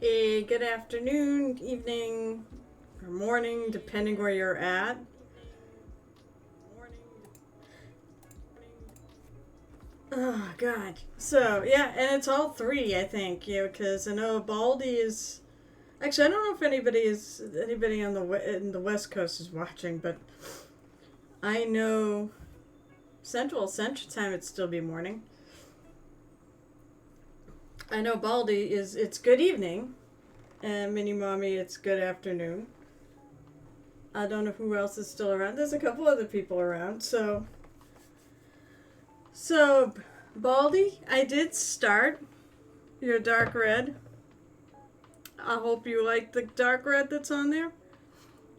a good afternoon, evening, or morning, depending where you're at. Oh, God. So, yeah, and it's all three, I think, because I know Baldy is. Actually, I don't know if anybody on in the West Coast is watching, but I know Central Time it'd still be morning. I know Baldy is it's good evening, and Mini Mommy it's good afternoon. I don't know who else is still around. There's a couple other people around. So Baldy, I did start your dark red. I hope you like the dark red that's on there.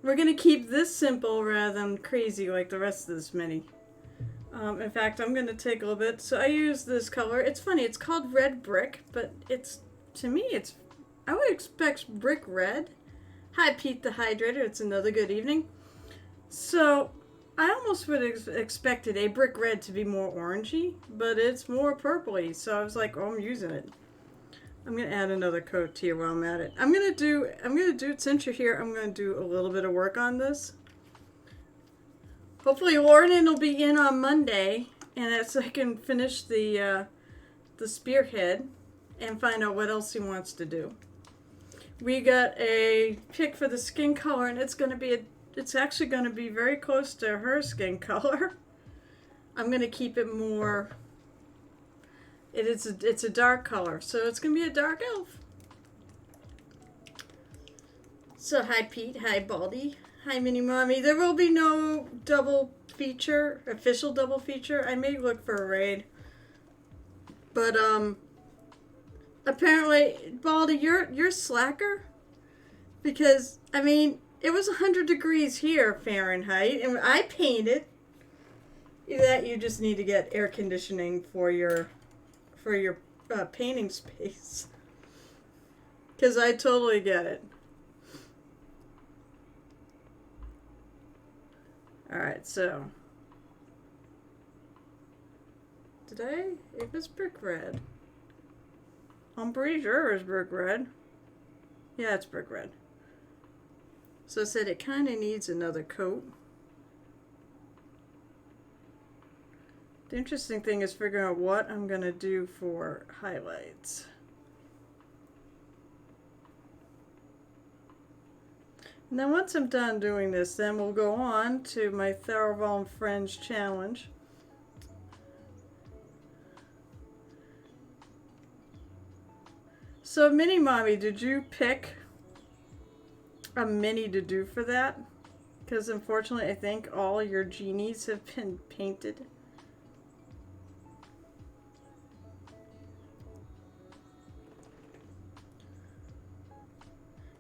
We're gonna keep this simple rather than crazy like the rest of this mini. In fact, I'm gonna take a little bit. So I use this color. It's funny. It's called red brick, but it's to me it's I would expect brick red. Hi, Pete the Hydrator. It's another good evening. So, I almost would have expected a brick red to be more orangey, but it's more purpley. So I was like, oh, I'm using it. I'm gonna add another coat here while I'm at it. I'm gonna do since you're here. I'm gonna do a little bit of work on this. Hopefully, Lauren will be in on Monday, and so I can finish the spearhead and find out what else he wants to do. We got a pick for the skin color, and it's actually going to be very close to her skin color. I'm going to keep it more. It's a dark color, so it's going to be a dark elf. So hi Pete, hi Baldy, hi Mini Mommy. There will be no official double feature. I may look for a raid, but apparently, Baldy, you're slacker, because I mean it was 100 degrees here Fahrenheit, and I painted. That you just need to get air conditioning for your painting space, because I totally get it. All right, so it was brick red. I'm pretty sure it was brick red. Yeah, it's brick red. So I said it kind of needs another coat. The interesting thing is figuring out what I'm going to do for highlights. And then once I'm done doing this, then we'll go on to my Theraval Friends challenge. So, Mini Mommy, did you pick a mini to do for that? Because unfortunately, I think all your genies have been painted.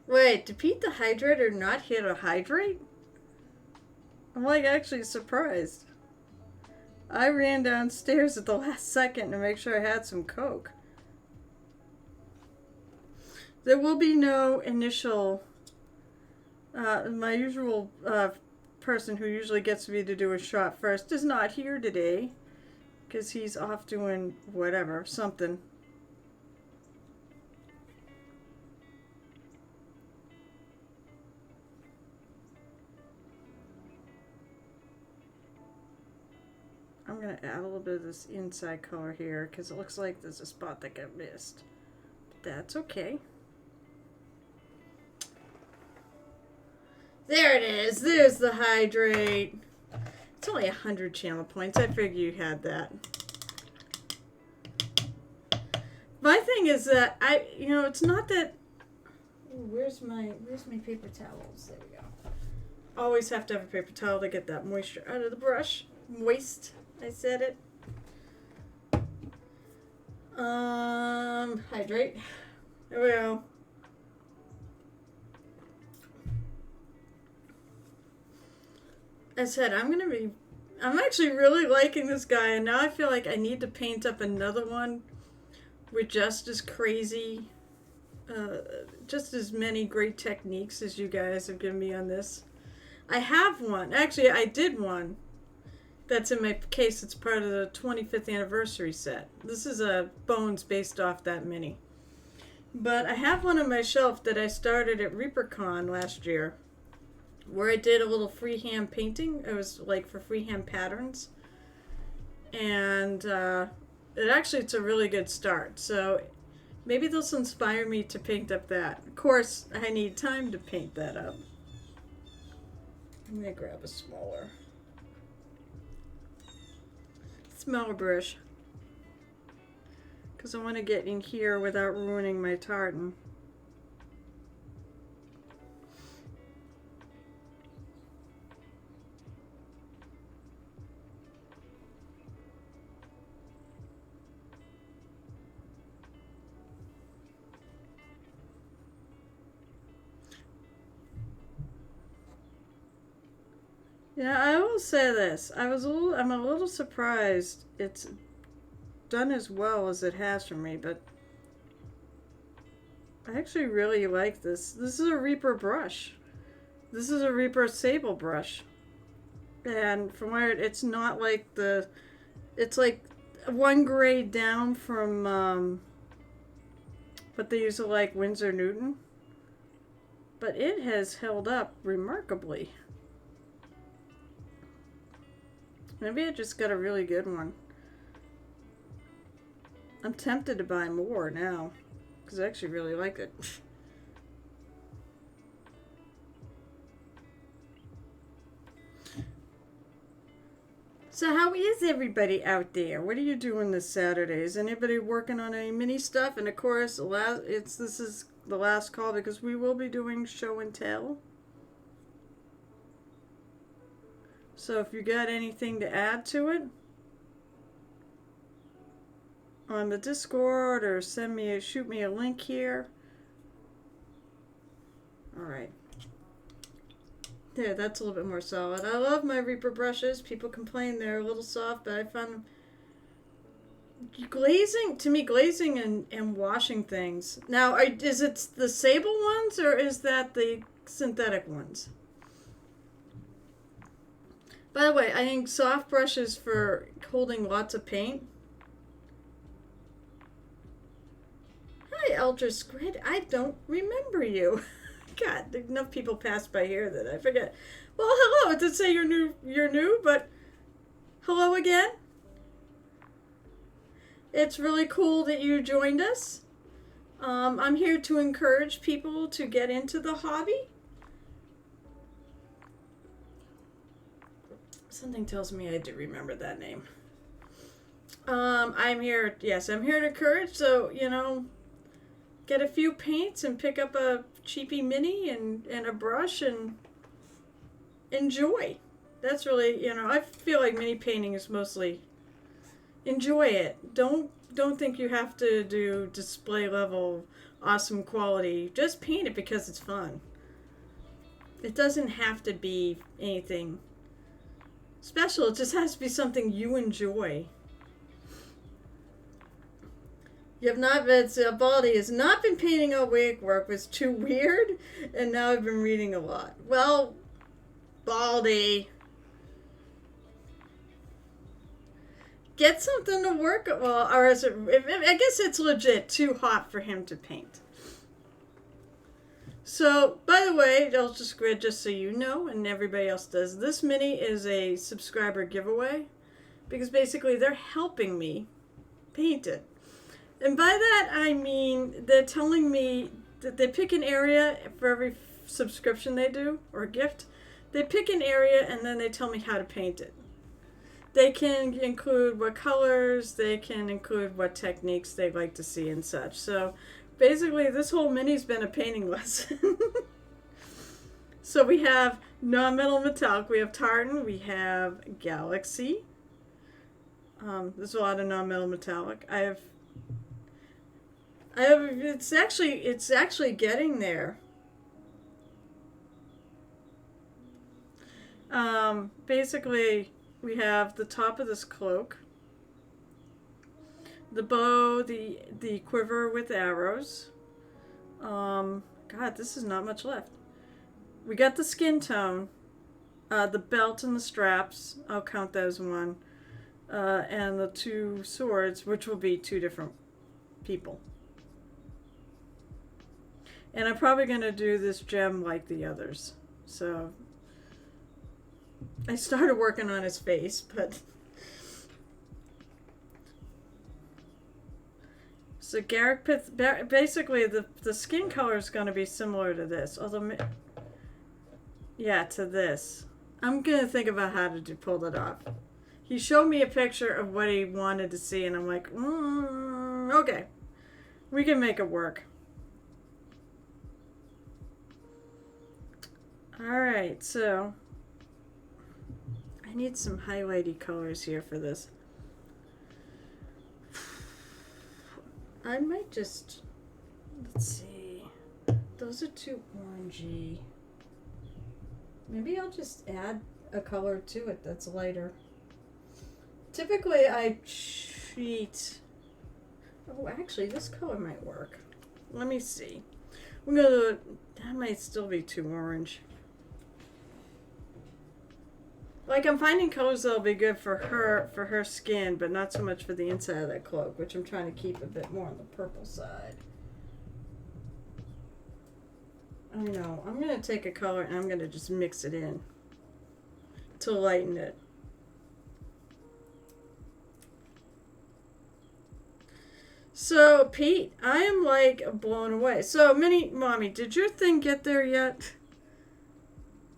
Wait, did Pete the Hydrator not hit a hydrate? I'm like actually surprised. I ran downstairs at the last second to make sure I had some Coke. There will be no initial. My usual person who usually gets me to do a shot first is not here today, because he's off doing whatever, something. I'm going to add a little bit of this inside color here, because it looks like there's a spot that got missed. But that's okay. There it is. There's the hydrate. It's only 100 channel points. I figured you had that. My thing is that it's not that. Ooh, where's my paper towels? There we go. Always have to have a paper towel to get that moisture out of the brush. Moist. I said it. Hydrate. There we go. I said I'm actually really liking this guy, and now I feel like I need to paint up another one with just as crazy, just as many great techniques as you guys have given me on this. I have one. Actually, I did one that's in my case. It's part of the 25th anniversary set. This is a bones based off that mini. But I have one on my shelf that I started at ReaperCon last year, where I did a little freehand painting. It was like for freehand patterns, and it's a really good start. So maybe this will inspire me to paint up that. Of course, I need time to paint that up. I'm gonna grab a smaller brush, because I want to get in here without ruining my tartan. Yeah, I will say this. I'm a little surprised it's done as well as it has for me, but I actually really like this. This is a Reaper brush. This is a Reaper Sable brush. And from where it's not like it's like one grade down from what they used to like Winsor Newton. But it has held up remarkably. Maybe I just got a really good one. I'm tempted to buy more now, because I actually really like it. So how is everybody out there? What are you doing this Saturday? Is anybody working on any mini stuff? And of course, this is the last call, because we will be doing show and tell. So if you got anything to add to it on the Discord, or shoot me a link here. All right. There, that's a little bit more solid. I love my Reaper brushes. People complain they're a little soft, but I find them glazing and washing things. Now, is it the sable ones, or is that the synthetic ones? By the way, I think soft brushes for holding lots of paint. Hi, Eldritch Squid. I don't remember you. God, enough people pass by here that I forget. Well, hello. It did say you're new, but hello again. It's really cool that you joined us. I'm here to encourage people to get into the hobby. Something tells me I do remember that name. I'm here to encourage, so, get a few paints and pick up a cheapy mini and a brush and enjoy. That's really, I feel like mini painting is mostly enjoy it. Don't think you have to do display level awesome quality. Just paint it because it's fun. It doesn't have to be anything special. It just has to be something you enjoy. Baldy has not been painting all week. Work was too weird, and now I've been reading a lot. Well, Baldy, get something to work. Well, or is it? I guess it's legit too hot for him to paint. So, by the way, just so you know, and everybody else does, this mini is a subscriber giveaway, because basically they're helping me paint it. And by that, I mean they're telling me that they pick an area for every subscription they do, or gift. They pick an area and then they tell me how to paint it. They can include what colors, they can include what techniques they like to see and such. So basically, this whole mini's been a painting lesson. So we have non-metal metallic, we have tartan, we have galaxy. There's a lot of non-metal metallic. It's actually getting there. Basically, we have the top of this cloak, the bow, the quiver with arrows. God, this is not much left. We got the skin tone, the belt and the straps. I'll count that as one, and the two swords, which will be two different people. And I'm probably going to do this gem like the others. So I started working on his face, but so Garrick Pith, basically the skin color is going to be similar to this, although yeah, to this. I'm going to think about how to pull it off. He showed me a picture of what he wanted to see, and I'm like, okay, we can make it work. Alright, so I need some highlighty colors here for this. I might just, let's see, those are too orangey. Maybe I'll just add a color to it that's lighter. Typically I cheat. Oh, actually this color might work. Let me see. We're gonna, that might still be too orange. Like, I'm finding colors that'll be good for her skin, but not so much for the inside of that cloak, which I'm trying to keep a bit more on the purple side. I know. I'm going to take a color and I'm going to just mix it in to lighten it. So, Pete, I am, like, blown away. So, Mommy, did your thing get there yet?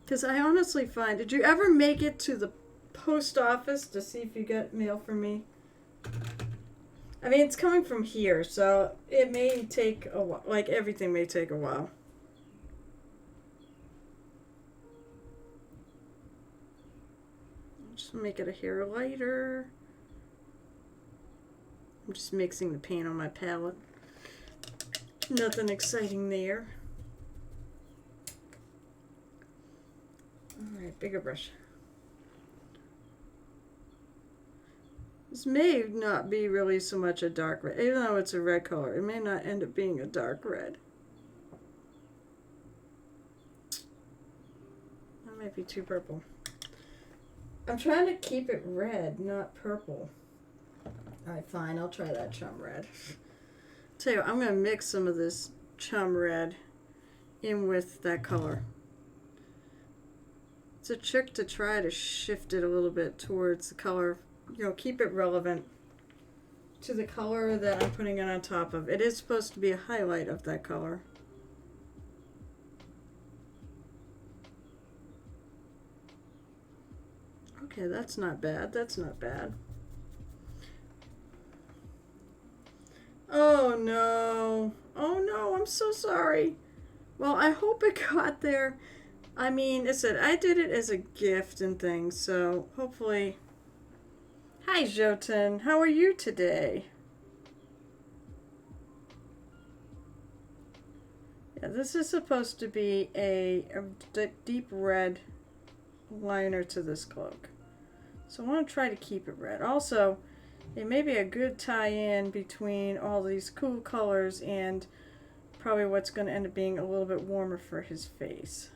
Because I honestly find, did you ever make it to the post office to see if you got mail from me? I mean, it's coming from here, so it may take a while. Like, everything may take a while. Just make it a hair lighter. I'm just mixing the paint on my palette. Nothing exciting there. Alright, bigger brush. This may not be really so much a dark red. Even though it's a red color, it may not end up being a dark red. That might be too purple. I'm trying to keep it red, not purple. Alright, fine. I'll try that chum red. Tell you what, I'm going to mix some of this chum red in with that color. It's a trick to try to shift it a little bit towards the color. You know, keep it relevant to the color that I'm putting it on top of. It is supposed to be a highlight of that color. Okay, that's not bad. That's not bad. Oh no. Oh no, I'm so sorry. Well, I hope it got there. I mean, I did it as a gift and things, so hopefully. Hi, Jotun. How are you today? Yeah, this is supposed to be a deep red liner to this cloak. So I want to try to keep it red. Also, it may be a good tie-in between all these cool colors and probably what's going to end up being a little bit warmer for his face.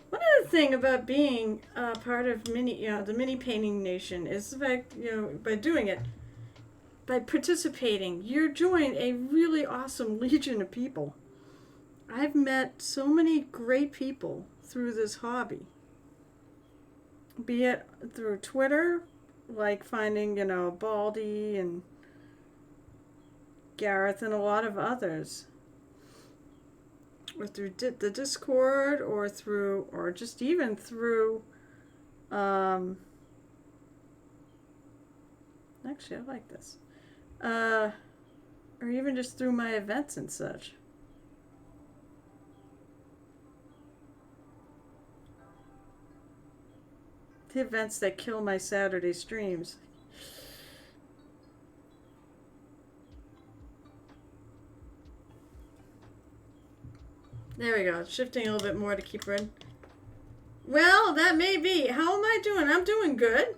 One other thing about being part of the mini painting nation is the fact, by doing it, by participating, you're joining a really awesome legion of people. I've met so many great people through this hobby. Be it through Twitter, like finding, Baldy and Gareth and a lot of others. Or through the Discord, or just even through, actually I like this, or even just through my events and such. The events that kill my Saturday streams. There we go. Shifting a little bit more to keep red. Well, that may be. How am I doing? I'm doing good.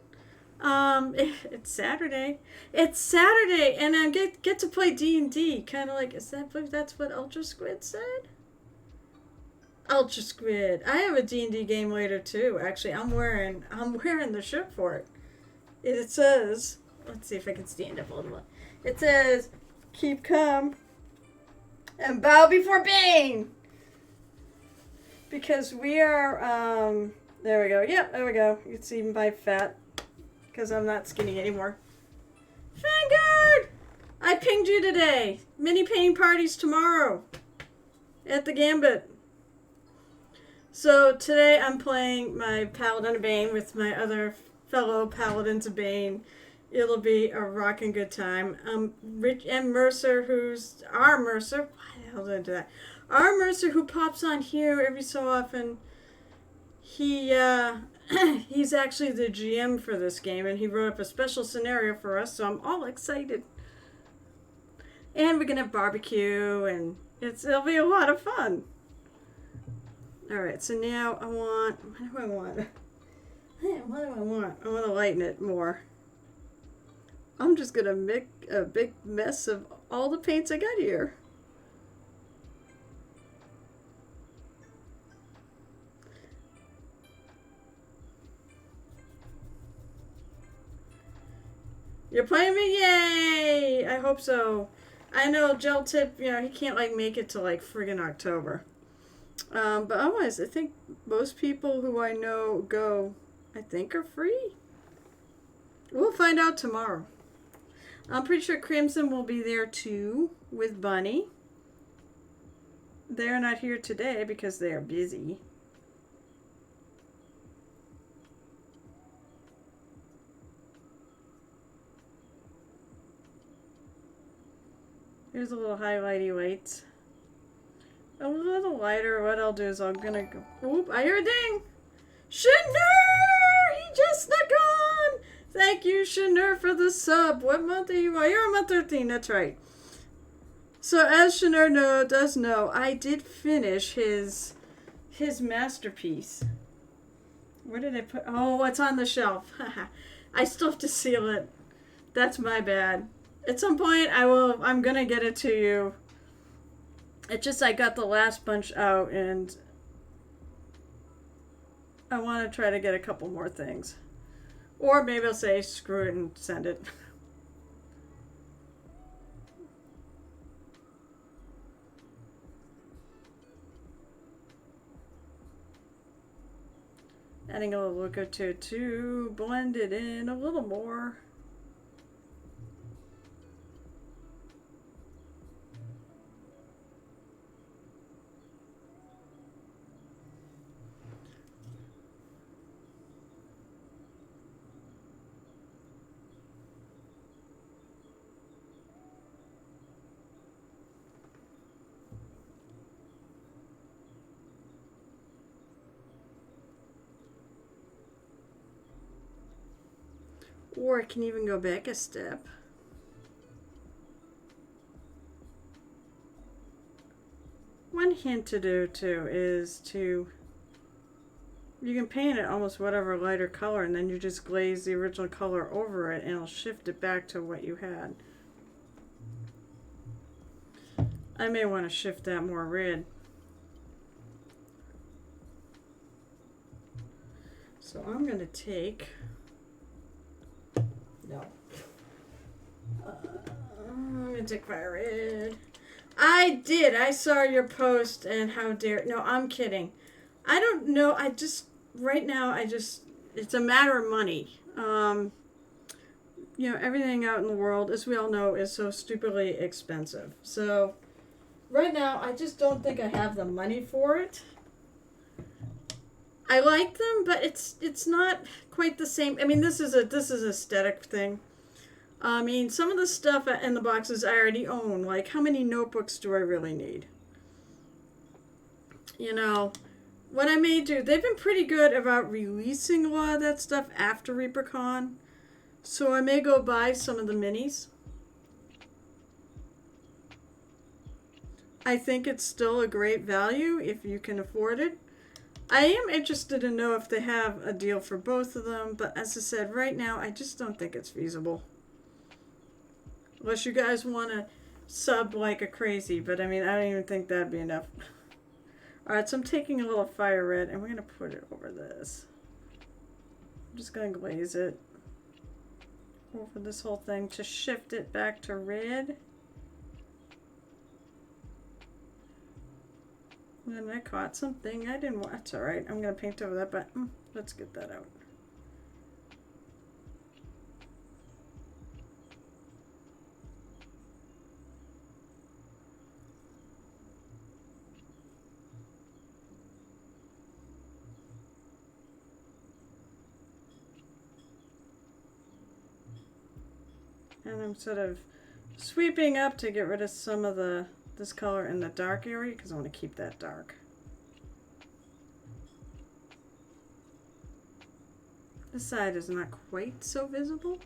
It's Saturday. It's Saturday, and I get to play D&D. Kind of like, that's what Ultra Squid said? Ultra Squid. I have a D&D game later too. Actually, I'm wearing the shirt for it. It says, let's see if I can stand up a little bit. It says, keep calm and bow before Bane. Because we are, there we go. Yep, there we go. You can see my fat. Because I'm not skinny anymore. Vanguard! I pinged you today. Mini painting parties tomorrow. At the Gambit. So today I'm playing my Paladin of Bane with my other fellow Paladins of Bane. It'll be a rockin' good time. Rich and Mercer, who's our Mercer. Why the hell did I do that? Our Mercer, who pops on here every so often. He's actually the GM for this game, and he wrote up a special scenario for us, so I'm all excited. And we're gonna have barbecue, and it'll be a lot of fun. Alright, so now I want, what do I want? I want to lighten it more. I'm just going to make a big mess of all the paints I got here. You're playing me? Yay! I hope so. I know Gel Tip, he can't make it to friggin' October. But otherwise, I think most people who I know go, I think, are free. We'll find out tomorrow. I'm pretty sure Crimson will be there too with Bunny. They're not here today because they are busy. Here's a little highlighty lights. A little lighter. What I'll do is I'm gonna go. Oop! I hear a ding. Shanur! He just snuck on. Thank you, Shanur, for the sub. What month are you? You're on month 13. That's right. So as Shanur does know, I did finish his masterpiece. Where did I put? Oh, it's on the shelf. I still have to seal it. That's my bad. At some point, I'm gonna get it to you. It's just I got the last bunch out, and I want to try to get a couple more things. Or maybe I'll say screw it and send it. Adding a little look or two to blend it in a little more. Or I can even go back a step. One hint to do too is you can paint it almost whatever lighter color, and then you just glaze the original color over it and it'll shift it back to what you had. I may want to shift that more red. So I'm going to take... No. I'm going to take fire red. I saw your post, and how dare... No, I'm kidding. I don't know. Right now, it's a matter of money. Everything out in the world, as we all know, is so stupidly expensive. So, right now, I just don't think I have the money for it. I like them, but it's not quite the same. I mean, this is aesthetic thing. I mean, some of the stuff in the boxes I already own. Like, how many notebooks do I really need? What I may do, they've been pretty good about releasing a lot of that stuff after ReaperCon. So I may go buy some of the minis. I think it's still a great value if you can afford it. I am interested to know if they have a deal for both of them, but as I said, right now I just don't think it's feasible. Unless you guys want to sub like a crazy, but I mean, I don't even think that'd be enough. Alright, so I'm taking a little fire red and we're going to put it over this. I'm just going to glaze it over this whole thing to shift it back to red. And I caught something I didn't want. That's alright. I'm going to paint over that, but let's get that out. And I'm sort of sweeping up to get rid of some of this color in the dark area because I want to keep that dark. This side is not quite so visible.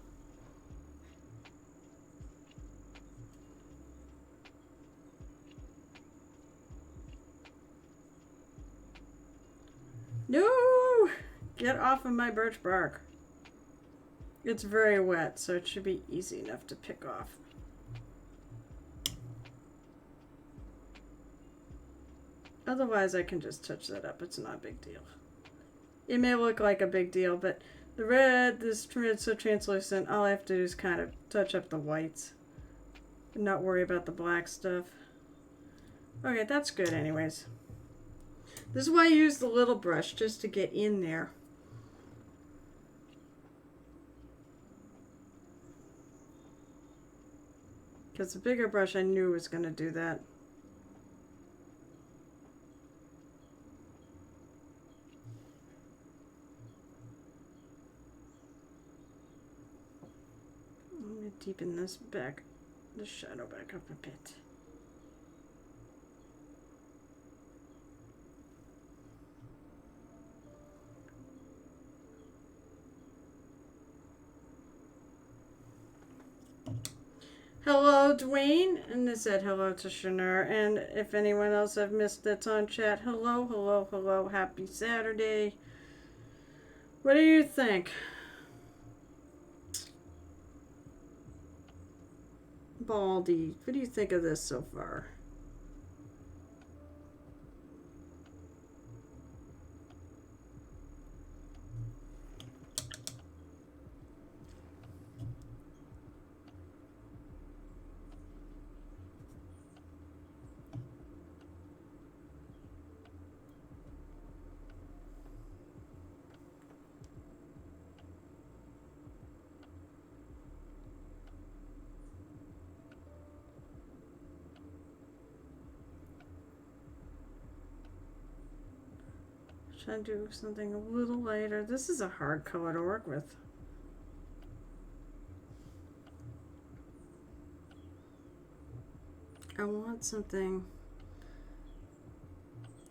No! Get off of my birch bark. It's very wet, so it should be easy enough to pick off. Otherwise, I can just touch that up. It's not a big deal. It may look like a big deal, but the red, this red's so translucent, all I have to do is kind of touch up the whites and not worry about the black stuff. Okay, that's good anyways. This is why I use the little brush, just to get in there. Because the bigger brush I knew was going to do that. I'm going to deepen this back, the shadow back up a bit. Hello, Dwayne, and I said hello to Shanur, and if anyone else I've missed that's on chat, hello, hello, hello, happy Saturday. What do you think? Baldy, what do you think of this so far? Try to do something a little lighter. This is a hard color to work with. I want something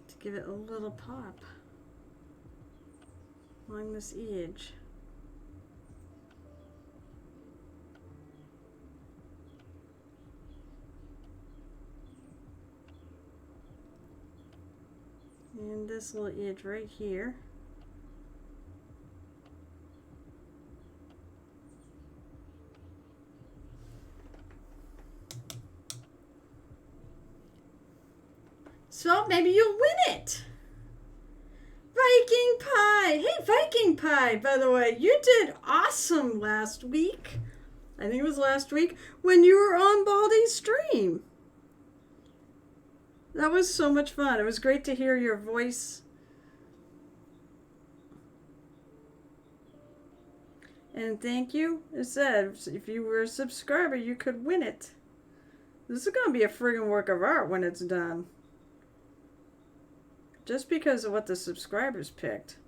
to give it a little pop along this edge. And this little edge right here. So maybe you'll win it. Viking Pie. Hey, Viking Pie, by the way, you did awesome last week. I think it was last week when you were on Baldy's stream. That was so much fun. It was great to hear your voice. And thank you. It said if you were a subscriber, you could win it. This is going to be a friggin' work of art when it's done. Just because of what the subscribers picked.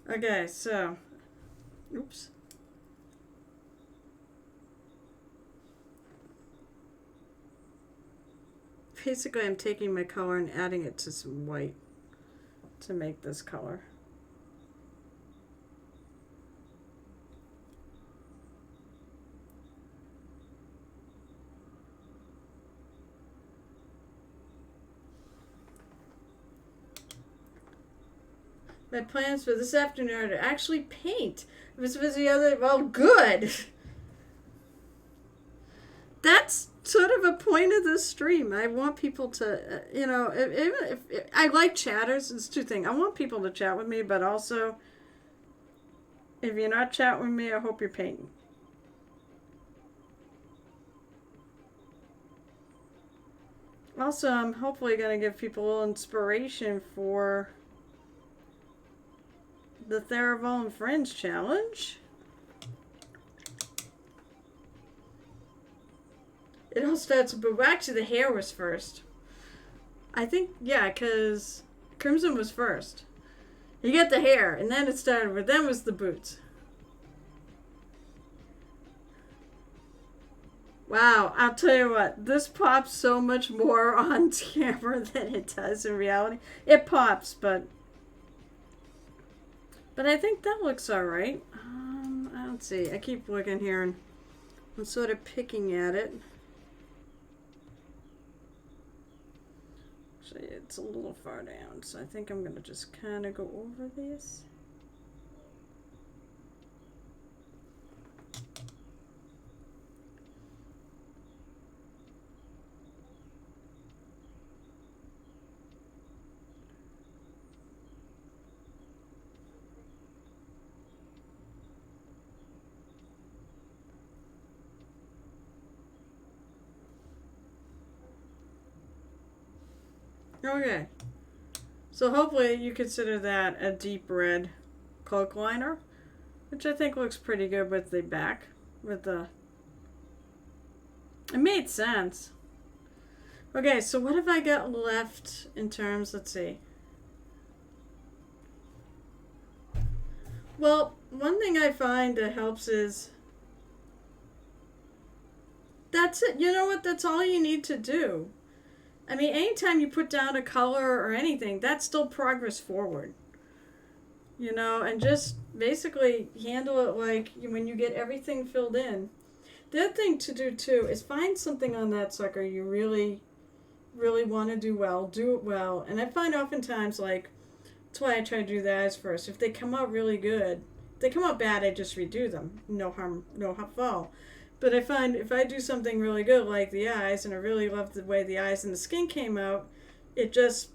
Okay, so, oops. Basically, I'm taking my color and adding it to some white to make this color. My plans for this afternoon are to actually paint. I was busy the other. Well, good. That's sort of a point of this stream. I want people to, if I like chatters, it's two things. I want people to chat with me, but also, if you're not chatting with me, I hope you're painting. Also, I'm hopefully going to give people a little inspiration for the Theraval and Friends Challenge. It all starts, but actually the hair was first. I think, yeah, because Crimson was first. You get the hair, and then it started, but then was the boots. Wow, I'll tell you what, this pops so much more on camera than it does in reality. It pops, but I think that looks alright. Let's see, I keep looking here, and I'm sort of picking at it. Actually, it's a little far down, so I think I'm going to just kind of go over this. Okay, so hopefully you consider that a deep red cloak liner, which I think looks pretty good with the back, with the, it made sense. Okay, so what have I got left in terms, let's see. Well, one thing I find that helps is, that's it, you know what, that's all you need to do. I mean, anytime you put down a color or anything, that's still progress forward. You know, and just basically handle it like when you get everything filled in. The other thing to do too is find something on that sucker you really, really want to do well. Do it well. And I find oftentimes, like, that's why I try to do the eyes first. If they come out really good, if they come out bad, I just redo them. No harm, no foul. But I find if I do something really good like the eyes, and I really love the way the eyes and the skin came out, it just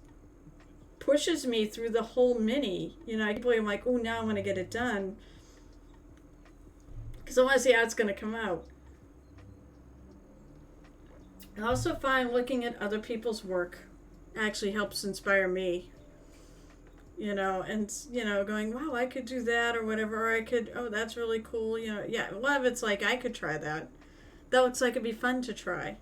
pushes me through the whole mini. You know, I'm like, oh, now I want to get it done. Because I want to see how it's going to come out. I also find looking at other people's work actually helps inspire me. You know, and, you know, going, wow, I could do that or whatever. Or I could, oh, that's really cool. You know, yeah, a lot of it's like, I could try that. That looks like it'd be fun to try.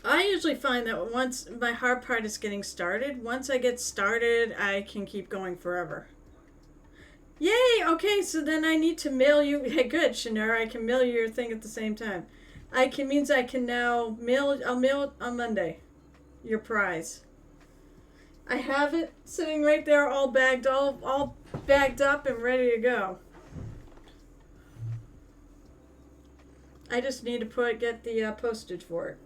I usually find that once, my hard part is getting started. Once I get started, I can keep going forever. Yay! Okay, so then I need to mail you. Hey, good, Shanara. I can mail you your thing at the same time. Means I can now mail, I'll mail it on Monday. Your prize. I have it sitting right there, all bagged, all bagged up and ready to go. I just need to get the postage for it.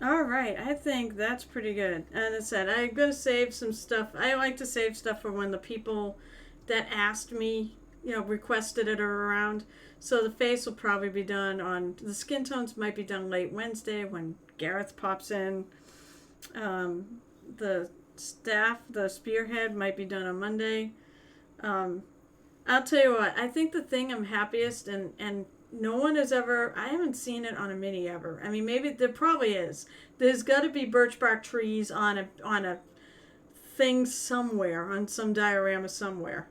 All right, I think that's pretty good. And as I said, I'm going to save some stuff. I like to save stuff for when the people that asked me, you know, requested it are around. So the face will probably be done on, the skin tones might be done late Wednesday when Gareth pops in. The staff, the spearhead might be done on Monday. I'll tell you what, I think the thing I'm happiest, and no one has ever, I haven't seen it on a mini ever. I mean, maybe there probably is. There's got to be birch bark trees on a thing somewhere, on some diorama somewhere.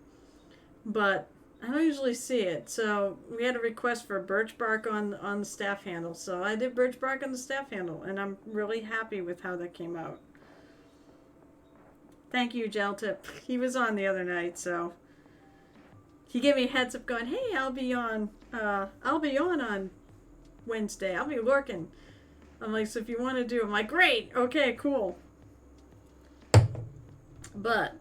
But I don't usually see it. So we had a request for birch bark on the staff handle. So I did birch bark on the staff handle, and I'm really happy with how that came out. Thank you, Gel Tip. He was on the other night, so he gave me a heads up going, hey, I'll be on Wednesday. I'll be lurking. I'm like, so if you want to do, I'm like, great, okay, cool. But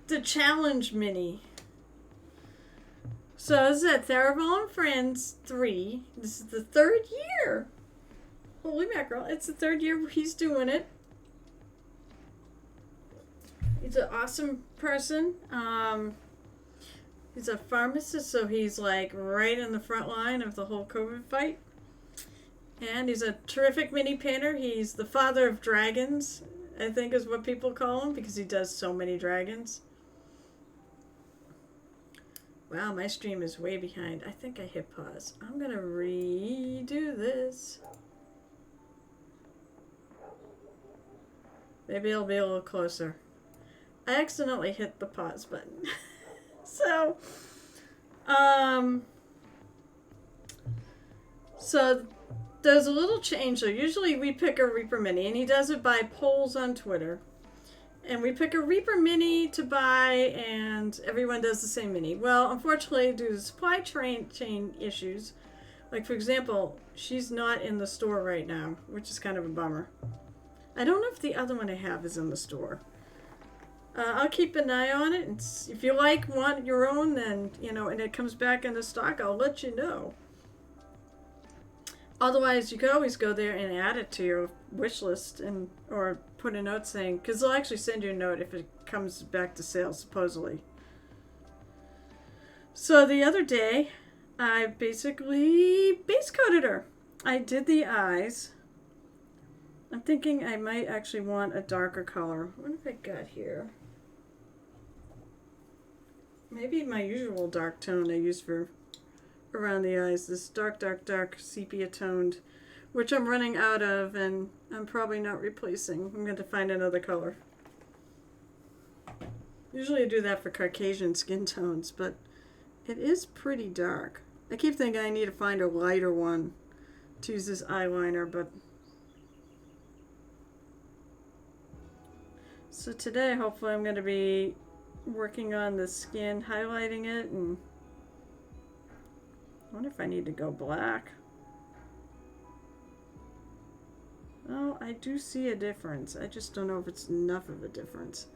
the challenge mini. So this is at Theraval and Friends 3. This is the 3rd year. Holy mackerel. It's the 3rd year he's doing it. He's an awesome person. He's a pharmacist, so he's like right in the front line of the whole COVID fight. And he's a terrific mini painter. He's the father of dragons, I think is what people call him, because he does so many dragons. Wow, my stream is way behind. I think I hit pause. I'm going to redo this. Maybe it'll be a little closer. I accidentally hit the pause button. So there's a little change though. Usually we pick a Reaper Mini, and he does it by polls on Twitter. And we pick a Reaper Mini to buy, and everyone does the same mini. Well, unfortunately, due to supply chain issues, like for example, she's not in the store right now, which is kind of a bummer. I don't know if the other one I have is in the store. I'll keep an eye on it, and if you want your own, then, and it comes back into stock, I'll let you know. Otherwise, you could always go there and add it to your wish list, or put a note saying, because they'll actually send you a note if it comes back to sale, supposedly. So the other day, I basically base coated her. I did the eyes. I'm thinking I might actually want a darker color. What have I got here? Maybe my usual dark tone I use for around the eyes. This dark sepia toned, which I'm running out of, and I'm probably not replacing. I'm going to find another color. Usually I do that for Caucasian skin tones, but it is pretty dark. I keep thinking I need to find a lighter one to use this eyeliner, but so today hopefully I'm going to be working on the skin, highlighting it, and I wonder if I need to go black. Oh, I do see a difference. I just don't know if it's enough of a difference.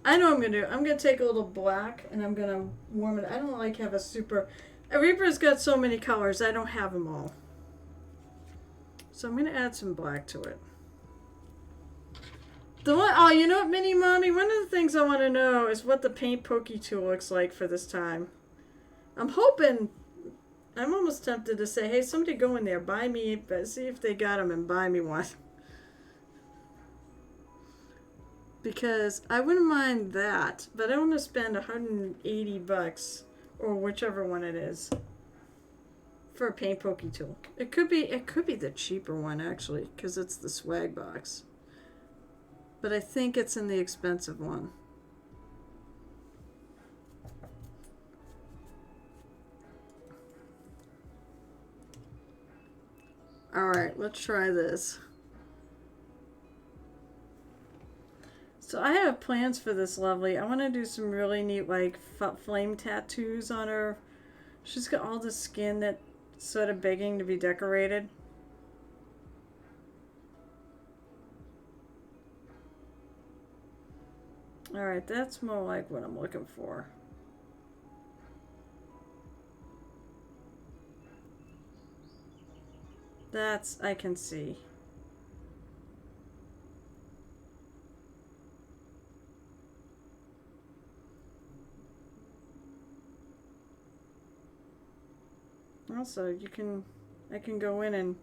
I know what I'm going to do. I'm going to take a little black, and I'm going to warm it. I don't like have a super... A Reaper's got so many colors, I don't have them all. So I'm going to add some black to it. Oh, you know what, Mini Mommy? One of the things I want to know is what the paint pokey tool looks like for this time. I'm hoping... I'm almost tempted to say, hey, somebody go in there, buy me, but see if they got them and buy me one. Because I wouldn't mind that, but I don't want to spend $180 or whichever one it is for a paint pokey tool. It could be the cheaper one actually, because it's the swag box. But I think it's in the expensive one. Alright, let's try this. So I have plans for this lovely. I want to do some really neat like flame tattoos on her. She's got all the skin that's sort of begging to be decorated. Alright, that's more like what I'm looking for. That's, I can see. Also, I can go in and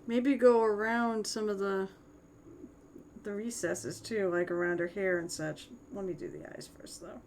maybe go around some of the recesses too, like around her hair and such. Let me do the eyes first though.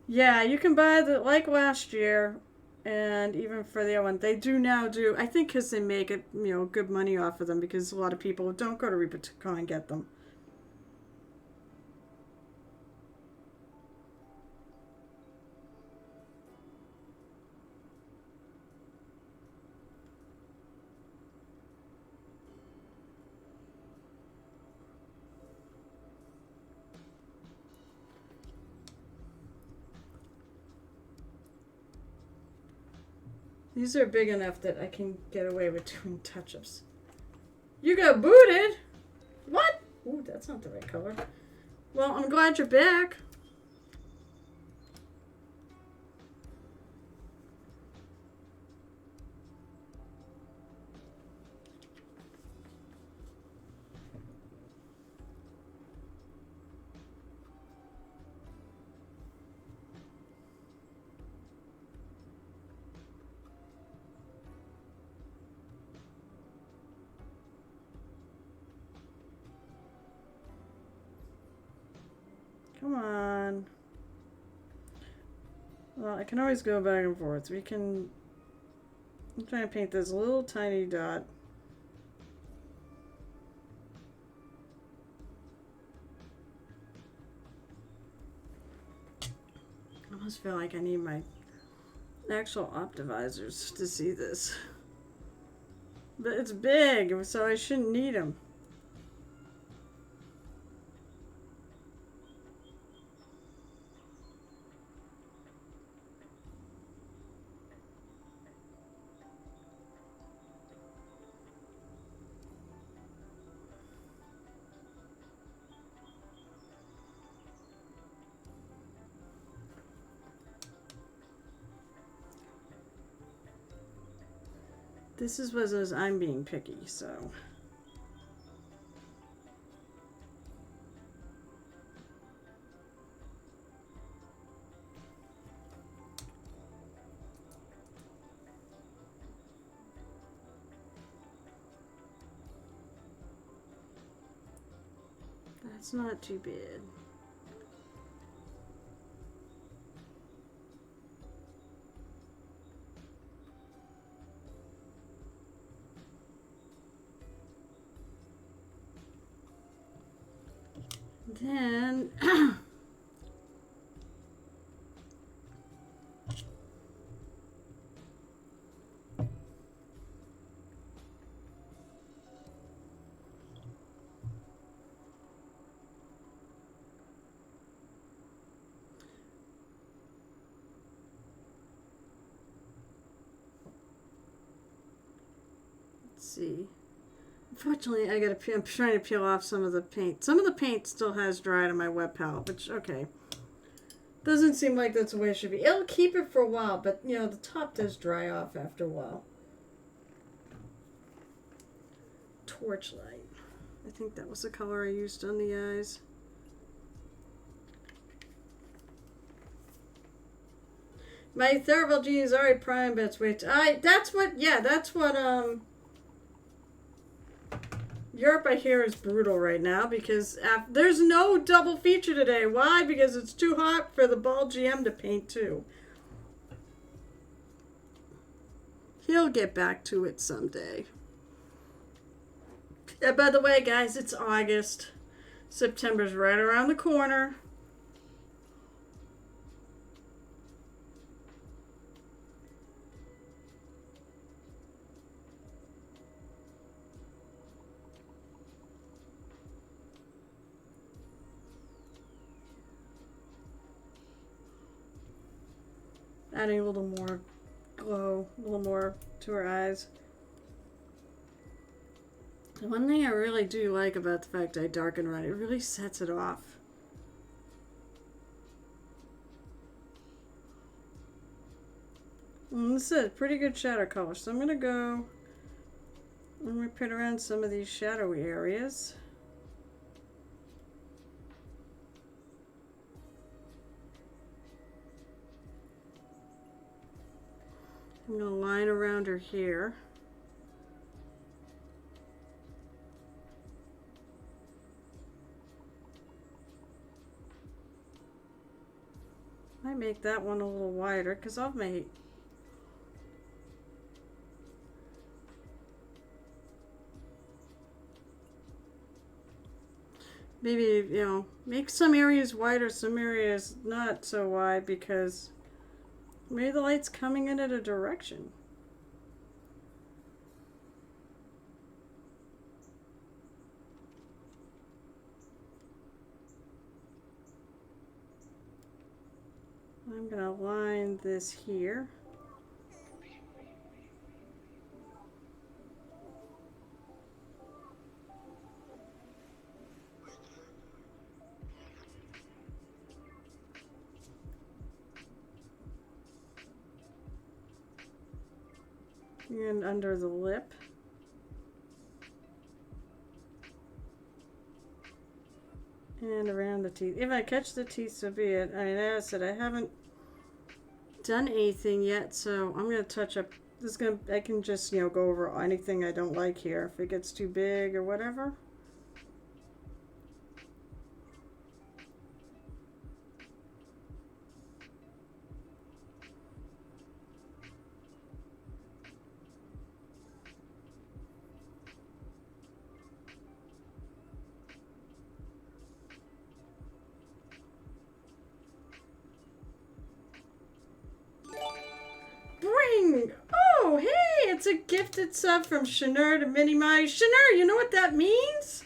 Yeah, you can buy the, like last year, and even for the other one, they do now do, I think because they make it, good money off of them, because a lot of people don't go to Reaper.com and get them. These are big enough that I can get away with doing touch-ups. You got booted? What? Ooh, that's not the right color. Well, I'm glad you're back. Come on. Well, I can always go back and forth. We can... I'm trying to paint this little tiny dot. I almost feel like I need my actual optivisors to see this. But it's big, so I shouldn't need them. This is what says I'm being picky, so. That's not too bad. Then let's see. Unfortunately, I'm trying to peel off some of the paint. Some of the paint still has dried on my wet palette, which, okay. Doesn't seem like that's the way it should be. It'll keep it for a while, but, you know, the top does dry off after a while. Torchlight. I think that was the color I used on the eyes. My Theraval G is already primed, but it's way too... that's what Europe, I hear, is brutal right now because there's no double feature today. Why? Because it's too hot for the ball GM to paint too. He'll get back to it someday. By the way, guys, it's August. September's right around the corner. Adding a little more glow, a little more to her eyes. The one thing I really do like about the fact I darken red, it really sets it off. And this is a pretty good shadow color, so I'm going to go and put around some of these shadowy areas. I'm going to line around her here. Might make that one a little wider because I'll make maybe, you know, make some areas wider, some areas not so wide because maybe the light's coming in at a direction. I'm going to line this here. And under the lip. And around the teeth. If I catch the teeth, so be it. I mean, as I said, I haven't done anything yet, so I'm going to touch up. I can just, go over anything I don't like here if it gets too big or whatever. Oh, hey, it's a gifted sub from Shanur to Minnie Mai. Shanur, you know what that means?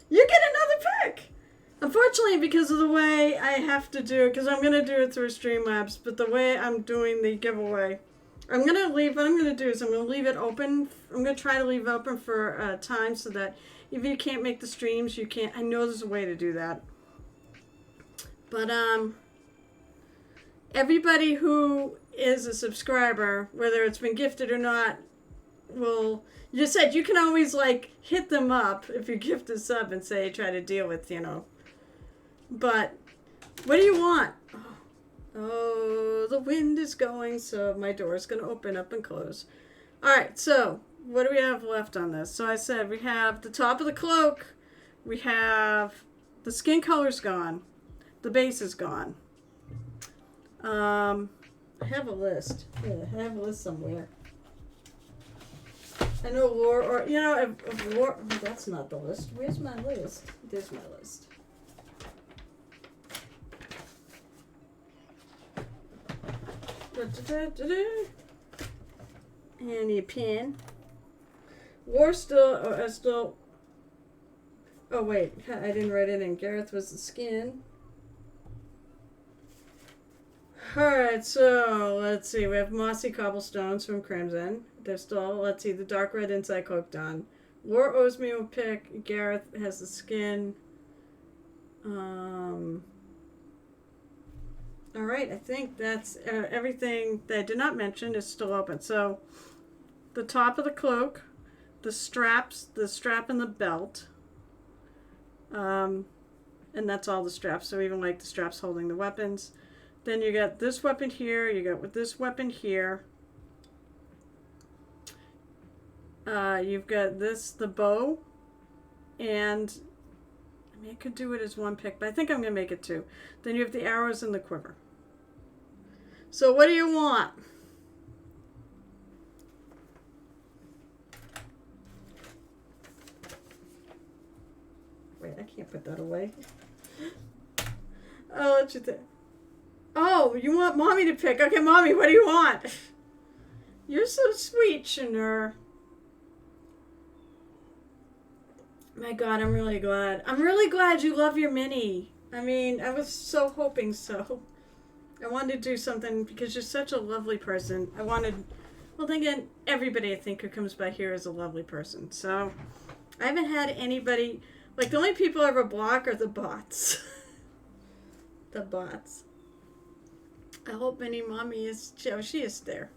You get another pick. Unfortunately, because of the way I have to do it, because I'm going to do it through Streamlabs, but the way I'm doing the giveaway, what I'm going to do is I'm going to leave it open. I'm going to try to leave it open for time so that if you can't make the streams, you can't. I know there's a way to do that. But, everybody who is a subscriber, whether it's been gifted or not, you said you can always hit them up if you gift a sub and say try to deal with, But what do you want? Oh, the wind is going, so my door is going to open up and close. All right, so what do we have left on this? So I said we have the top of the cloak. We have the skin color's gone. The base is gone. I have a list. Yeah, I have a list somewhere. I know Laura, or if Laura. Oh, that's not the list. Where's my list? There's my list. And your pin. War still. Oh wait, I didn't write it in. Gareth was the skin. Alright, so let's see. We have mossy cobblestones from Crimson. They're still, let's see, the dark red inside cloak done. Laura owes me a pick. Gareth has the skin. Alright, I think that's everything that I did not mention is still open. So, the top of the cloak, the strap and the belt. And that's all the straps. So even the straps holding the weapons. Then you got this weapon here. You got with this weapon here. You've got the bow. And, I could do it as one pick, but I think I'm going to make it two. Then you have the arrows and the quiver. So what do you want? Wait, I can't put that away. I'll let you think. Oh, you want Mommy to pick. Okay, Mommy, what do you want? You're so sweet, Shanur. My God, I'm really glad. I'm really glad you love your Minnie. I mean, I was so hoping so. I wanted to do something because you're such a lovely person. Then again, everybody I think who comes by here is a lovely person. So, I haven't had anybody, the only people I ever block are the bots. The bots. I hope Minnie Mommy is, she is there.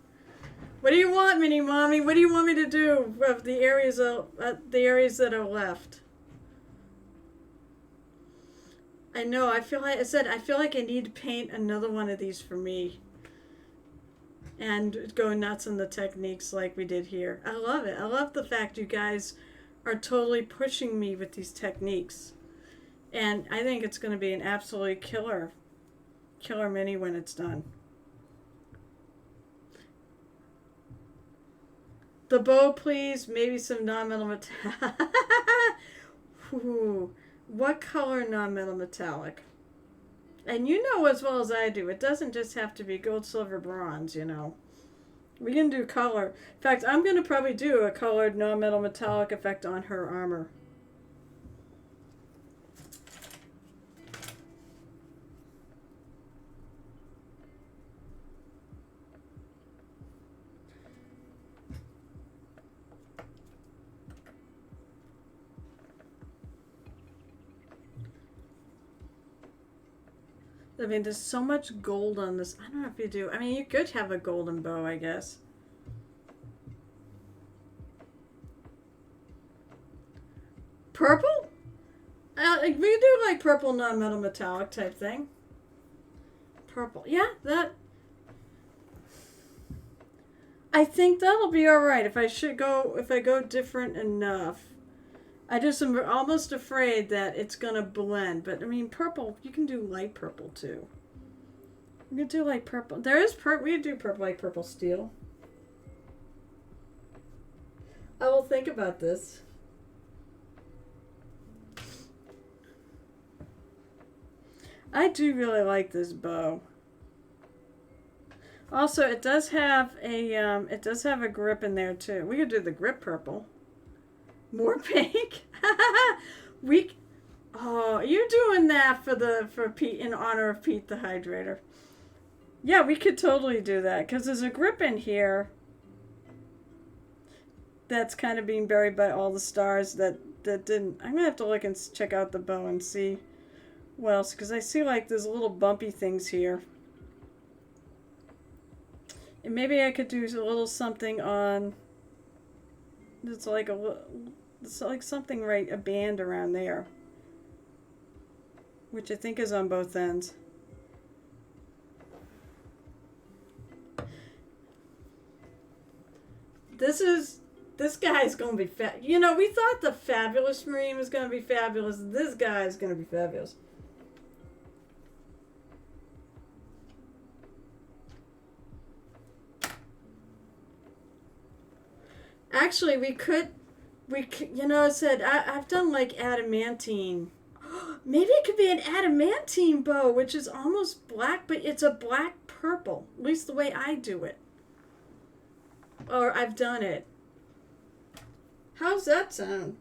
What do you want, Minnie Mommy? What do you want me to do of the areas that are left? I know, I feel like I need to paint another one of these for me. And go nuts on the techniques like we did here. I love it. I love the fact you guys are totally pushing me with these techniques. And I think it's going to be an absolutely killer mini when it's done. The bow, please. Maybe some non-metal metallic. What color non-metal metallic? And you know as well as I do, it doesn't just have to be gold, silver, bronze, We can do color. In fact, I'm going to probably do a colored non-metal metallic effect on her armor. I mean, there's so much gold on this. I don't know if you do. I mean, you could have a golden bow, I guess. Purple? We do like purple non-metal metallic type thing. Purple. Yeah, that. I think that'll be alright if I go different enough. I just am almost afraid that it's gonna blend. But I mean, purple, you can do light purple too. You can do light purple. There is purple. We do purple, like purple steel. I will think about this. I do really like this bow. Also, it does have a grip in there too. We could do the grip purple. More pink. we. Oh, you're doing that for Pete in honor of Pete the Hydrator. Yeah, we could totally do that because there's a grip in here that's kind of being buried by all the stars that didn't. I'm gonna have to look and check out the bow and see what else, because I see like there's little bumpy things here. And maybe I could do a little something on. It's like something right, a band around there, which I think is on both ends. This guy's gonna be fat. You know, we thought the Fabulous Marine was gonna be fabulous. This guy is gonna be fabulous. Actually, we could, you know, I said, I've done like adamantine. Maybe it could be an adamantine bow, which is almost black, but it's a black purple. At least the way I do it. Or I've done it. How's that sound?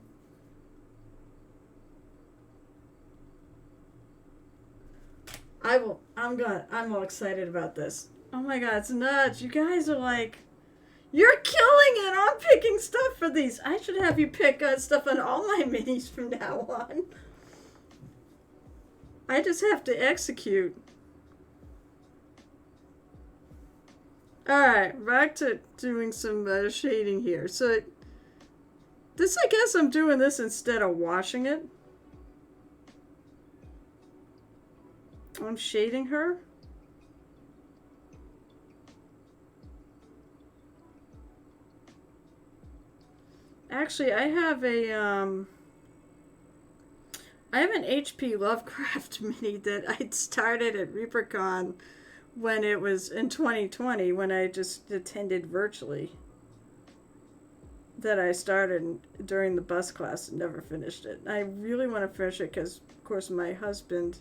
I'm all excited about this. Oh my god, it's nuts. You guys are like, you're killing it on picking stuff for these. I should have you pick stuff on all my minis from now on. I just have to execute. Alright, back to doing some shading here. So, I guess I'm doing this instead of washing it. I'm shading her. Actually, I have an HP Lovecraft mini that I started at ReaperCon when it was in 2020, when I just attended virtually. That I started during the bus class and never finished it. I really want to finish it because, of course, my husband.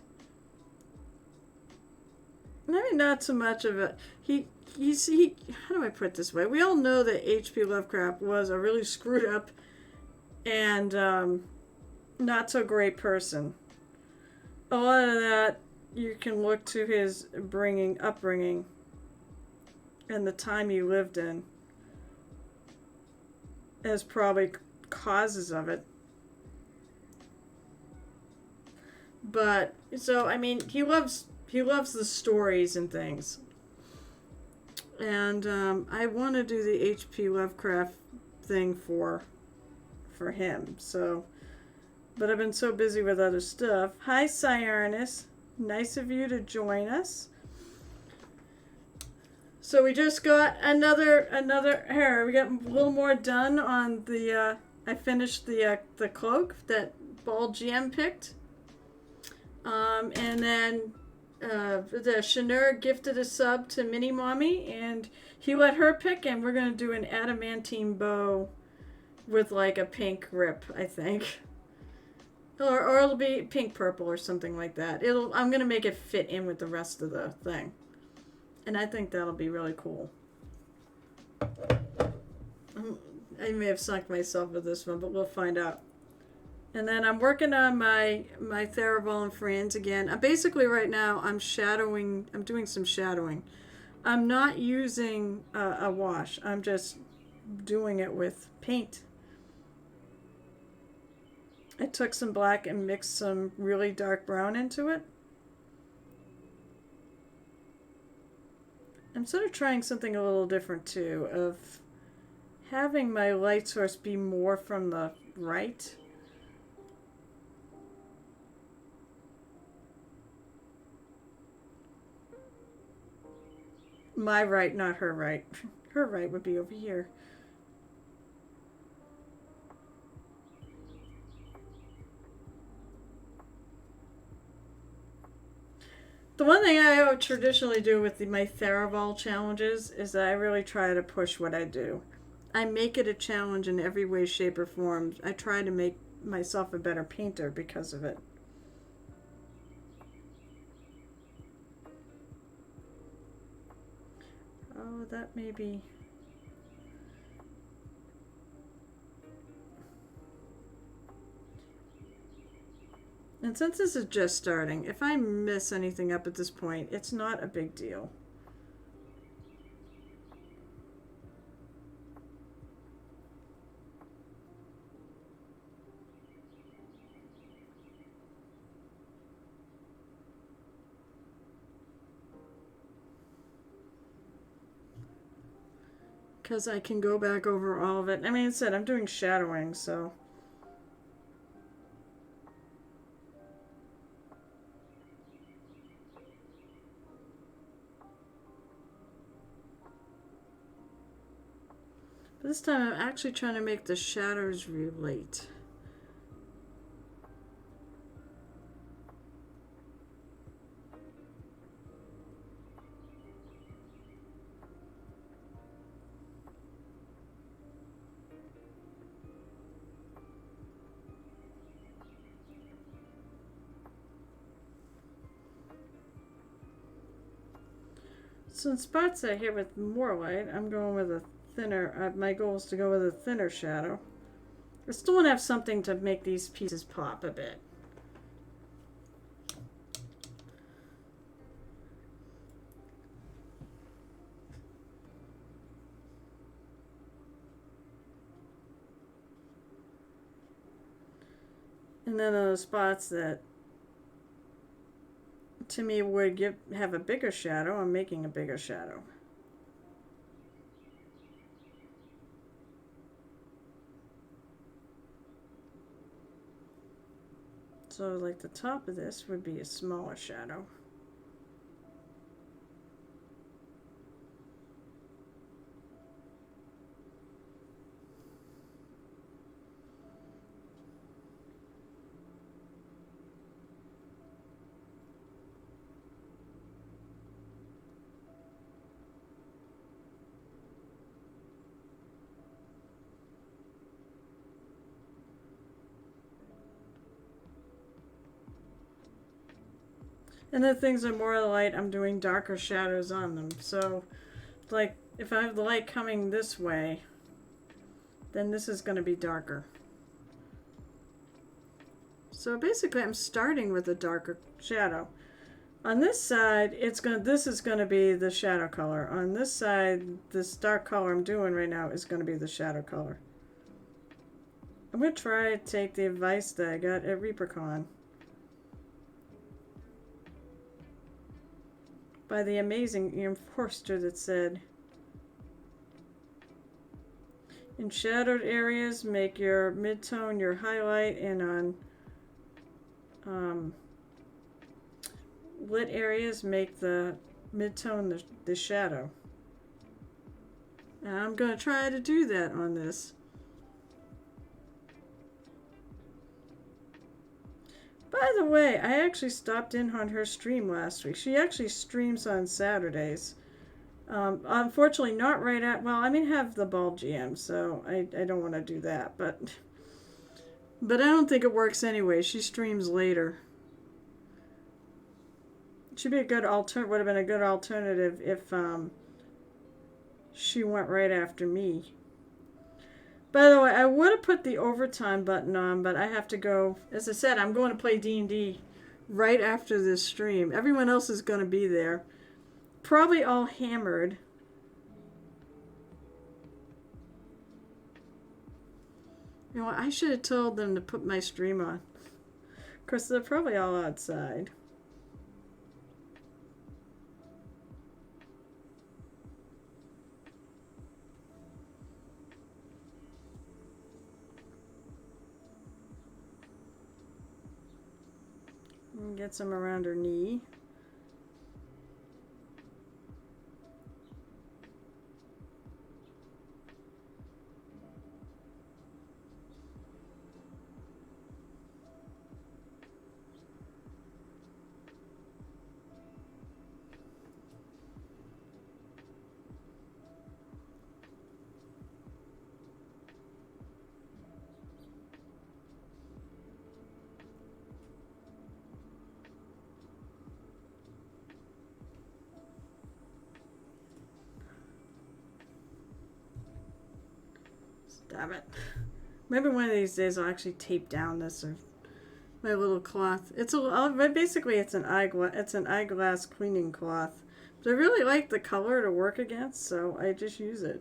I mean, not so much of a he. How do I put it this way? We all know that H.P. Lovecraft was a really screwed up and not so great person. A lot of that you can look to his upbringing, and the time he lived in as probably causes of it. But so I mean, he loves the stories and things. And I want to do the H.P. Lovecraft thing for him. So, but I've been so busy with other stuff. Hi, Cyrus. Nice of you to join us. So we just got another here. We got a little more done on the. I finished the cloak that Ball GM picked. And then. The Shanur gifted a sub to Mini Mommy, and he let her pick, and we're going to do an adamantine bow with like a pink grip, I think. Or it'll be pink purple or something like that. I'm going to make it fit in with the rest of the thing. And I think that'll be really cool. I may have sunk myself with this one, but we'll find out. And then I'm working on my Theraval and Friends again. Basically right now I'm doing some shadowing. I'm not using a wash. I'm just doing it with paint. I took some black and mixed some really dark brown into it. I'm sort of trying something a little different too, of having my light source be more from the right. My right, not her right. Her right would be over here. The one thing I traditionally do with my Theraval challenges is that I really try to push what I do. I make it a challenge in every way, shape, or form. I try to make myself a better painter because of it. Oh, that may be... And since this is just starting, if I miss anything up at this point, it's not a big deal. Because I can go back over all of it. I mean, I said I'm doing shadowing, so... But this time I'm actually trying to make the shadows relate. So in spots I hear with more light, I'm going with a thinner, my goal is to go with a thinner shadow. I still want to have something to make these pieces pop a bit. And then those spots that to me would have a bigger shadow, I'm making a bigger shadow. So like the top of this would be a smaller shadow. And the things are more light, I'm doing darker shadows on them. So, like, if I have the light coming this way, then this is going to be darker. So basically I'm starting with a darker shadow. On this side, this is going to be the shadow color. On this side, this dark color I'm doing right now is going to be the shadow color. I'm going to try to take the advice that I got at ReaperCon by the amazing enforcer that said, in shadowed areas, make your midtone your highlight, and on lit areas, make the midtone the shadow. And I'm going to try to do that on this. By the way, I actually stopped in on her stream last week. She actually streams on Saturdays. Unfortunately, not right at... Well, I mean, have the ball GM, so I don't want to do that. But I don't think it works anyway. She streams later. Should be a good would have been a good alternative if she went right after me. By the way, I would have put the overtime button on, but I have to go. As I said, I'm going to play D&D right after this stream. Everyone else is going to be there. Probably all hammered. You know what? I should have told them to put my stream on. Of course, they're probably all outside. And get some around her knee. Damn it. Maybe one of these days I'll actually tape down this or my little cloth. Basically it's an eyeglass cleaning cloth. But I really like the color to work against, so I just use it.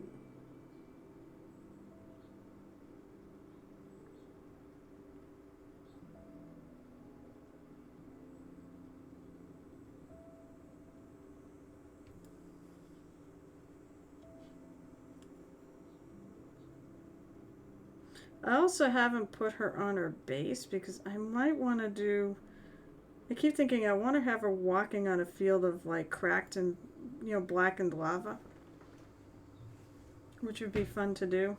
I also haven't put her on her base because I might want to do... I keep thinking I want to have her walking on a field of like cracked and, blackened lava. Which would be fun to do.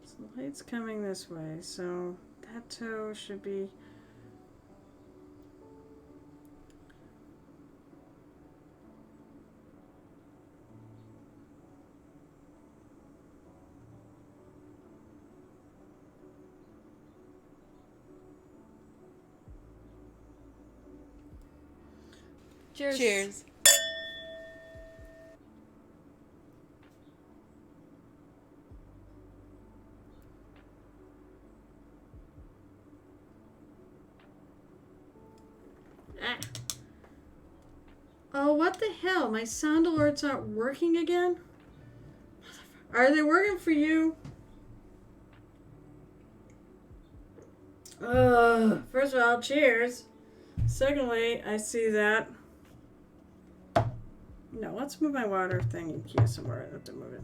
So the light's coming this way, so that toe should be... Cheers. Cheers. Ah. Oh, what the hell? My sound alerts aren't working again? Are they working for you? First of all, cheers. Secondly, I see that. No, let's move my water thing here somewhere. I have to move it.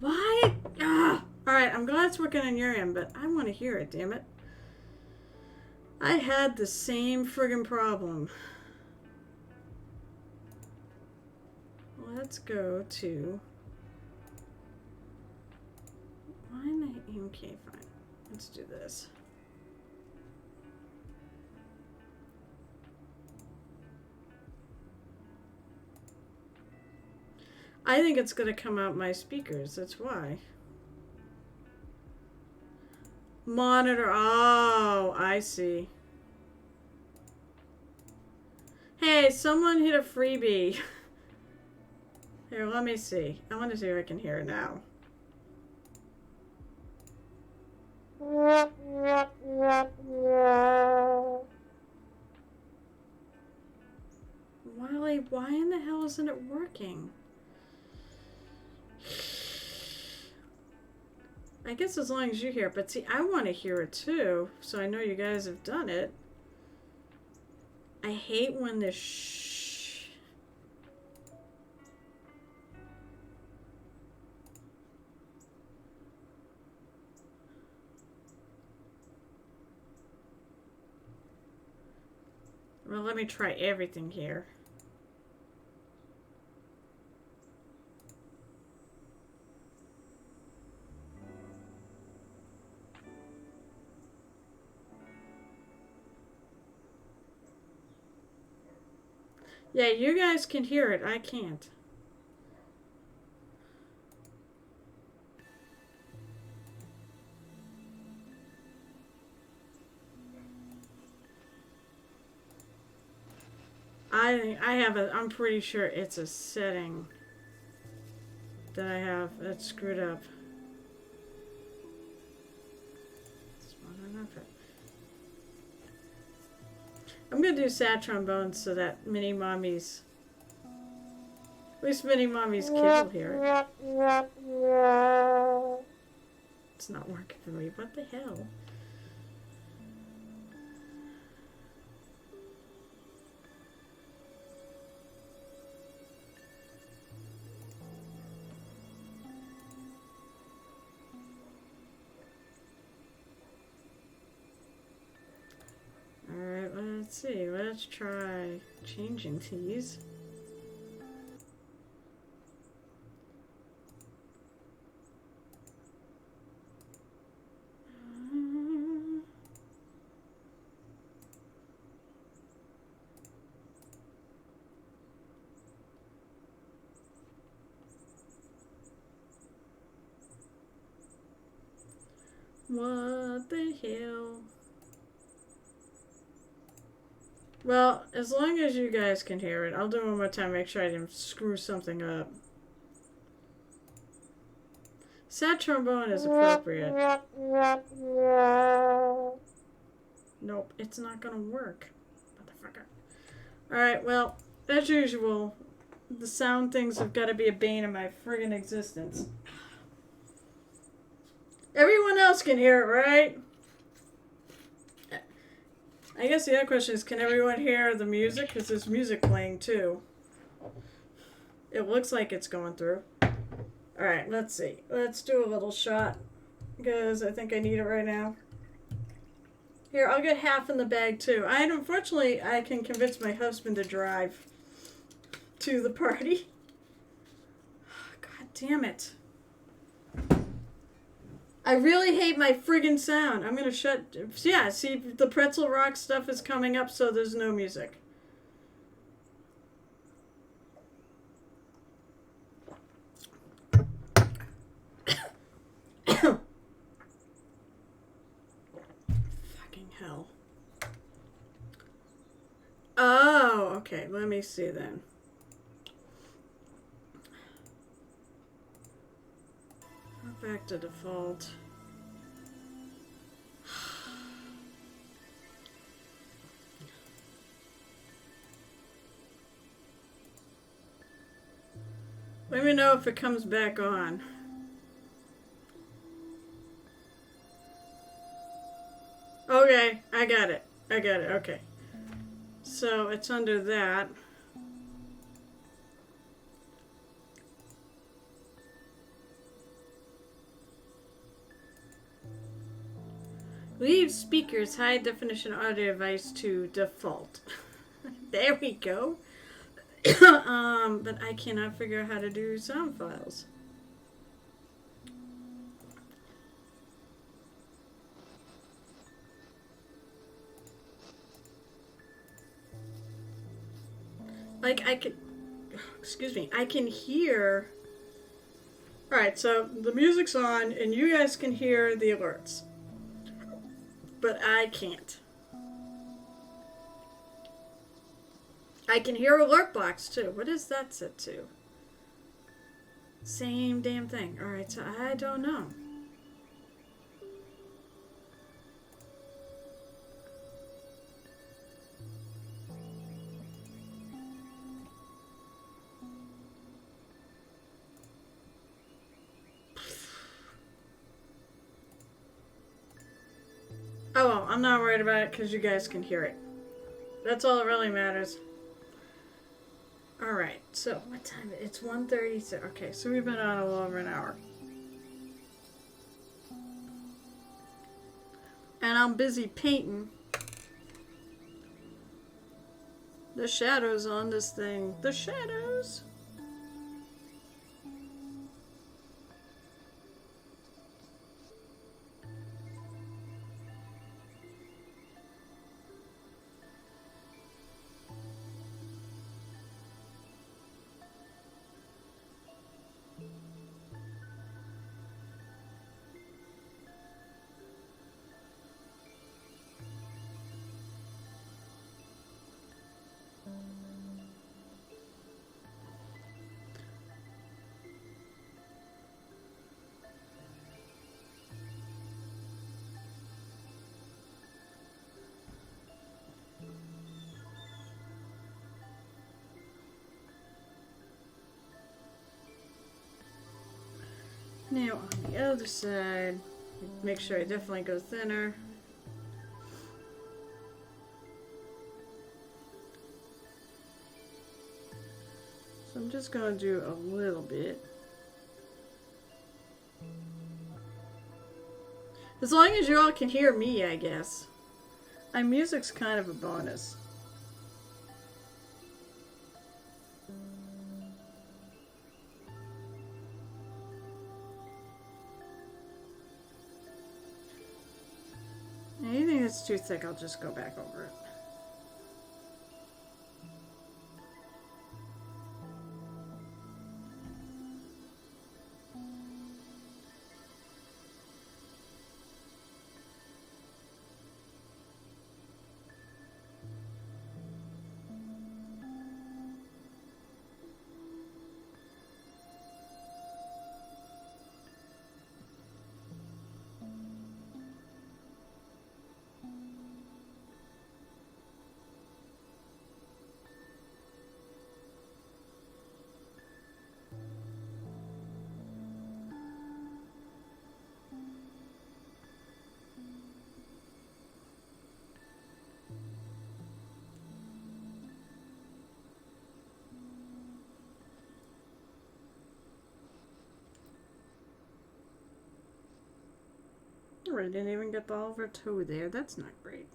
Why? Alright, I'm glad it's working on your end, but I want to hear it, damn it. I had the same friggin' problem. Let's go to... Okay, fine. Let's do this. I think it's going to come out my speakers. That's why. Monitor. Oh, I see. Hey, someone hit a freebie. Here, let me see. I want to see if I can hear it now. Wally, why in the hell isn't it working? I guess as long as you hear it, but see, I want to hear it too, so I know you guys have done it. I hate when this shh. Well, let me try everything here. Yeah, you guys can hear it. I can't. I'm pretty sure it's a setting that I have that's screwed up. I'm gonna do sad trombones so that Mini Mommy's, at least Mini Mommy's kid will hear it. It's not working for me. What the hell? see. Let's try changing these. What the hell? Well, as long as you guys can hear it, I'll do it one more time, make sure I didn't screw something up. Sad trombone is appropriate. Nope, it's not gonna work. Motherfucker. Alright, well, as usual, the sound things have got to be a bane of my friggin' existence. Everyone else can hear it, right? I guess the other question is, can everyone hear the music? Because there's music playing too. It looks like it's going through. Alright, let's see. Let's do a little shot. Because I think I need it right now. Here, I'll get half in the bag too. Unfortunately, I can convince my husband to drive to the party. God damn it. I really hate my friggin' sound. I'm gonna shut... Yeah, see, the pretzel rock stuff is coming up, so there's no music. Fucking hell. Oh, okay, let me see then. Back to default. Let me know if it comes back on. Okay, I got it. Okay. So it's under that. Leave speakers high definition audio device to default. There we go. But I cannot figure out how to do sound files. Like I can, excuse me, I can hear. Alright, so the music's on and you guys can hear the alerts. But I can't. I can hear alert box too. What is that set to? Same damn thing. Alright, so I don't know. Oh well, I'm not worried about it because you guys can hear it. That's all that really matters. Alright, so what time? It's 1:36. Okay, so we've been on a little over an hour. And I'm busy painting the shadows on this thing. The shadows! Now on the other side, make sure I definitely go thinner. So I'm just going to do a little bit. As long as you all can hear me, I guess. My music's kind of a bonus. it's too thick, I'll just go back over it. I didn't even get the Oliver toe there. That's not great.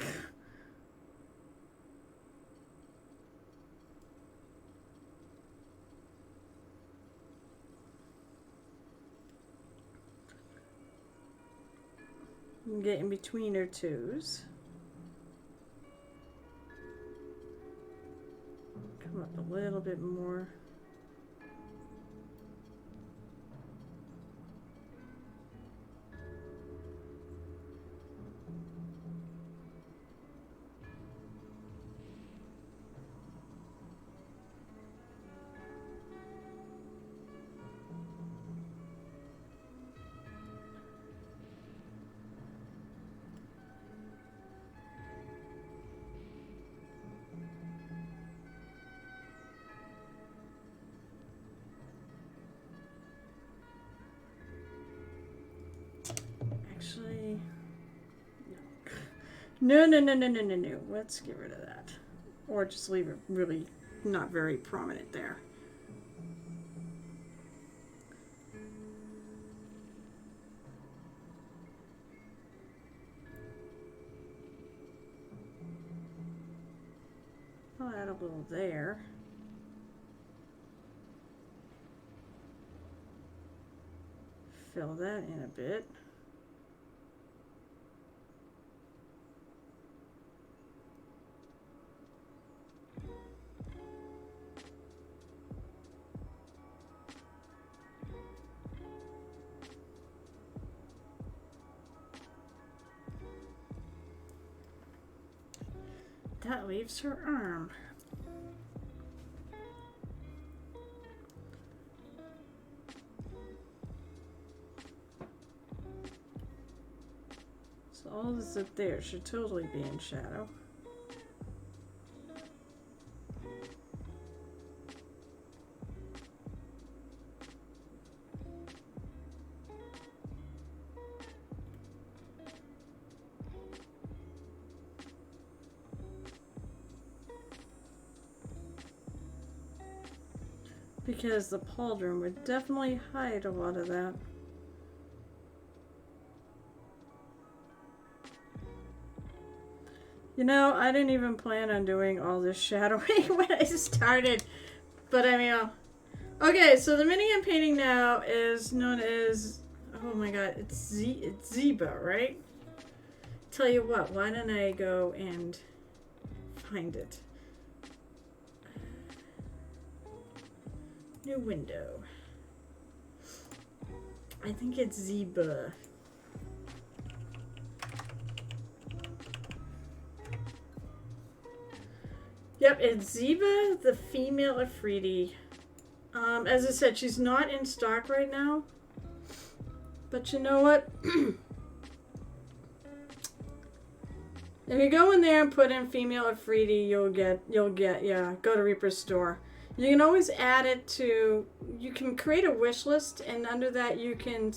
Get in between her toes. Come up a little bit more. Actually, no. No. Let's get rid of that. Or just leave it really not very prominent there. I'll add a little there. Fill that in a bit. That leaves her arm. So all this up there should totally be in shadow. Because the pauldron would definitely hide a lot of that. You know, I didn't even plan on doing all this shadowing when I started. But I mean, okay, so the mini I'm painting now is known as, oh my god, it's Ziba, right? Tell you what, why don't I go and find it? New window. I think it's Ziba. Yep, it's Ziba, the female Afridi. As I said, she's not in stock right now. But you know what? If you go in there and put in female Afridi, you'll get, yeah, go to Reaper's store. You can always add it to, you can create a wish list, and under that you can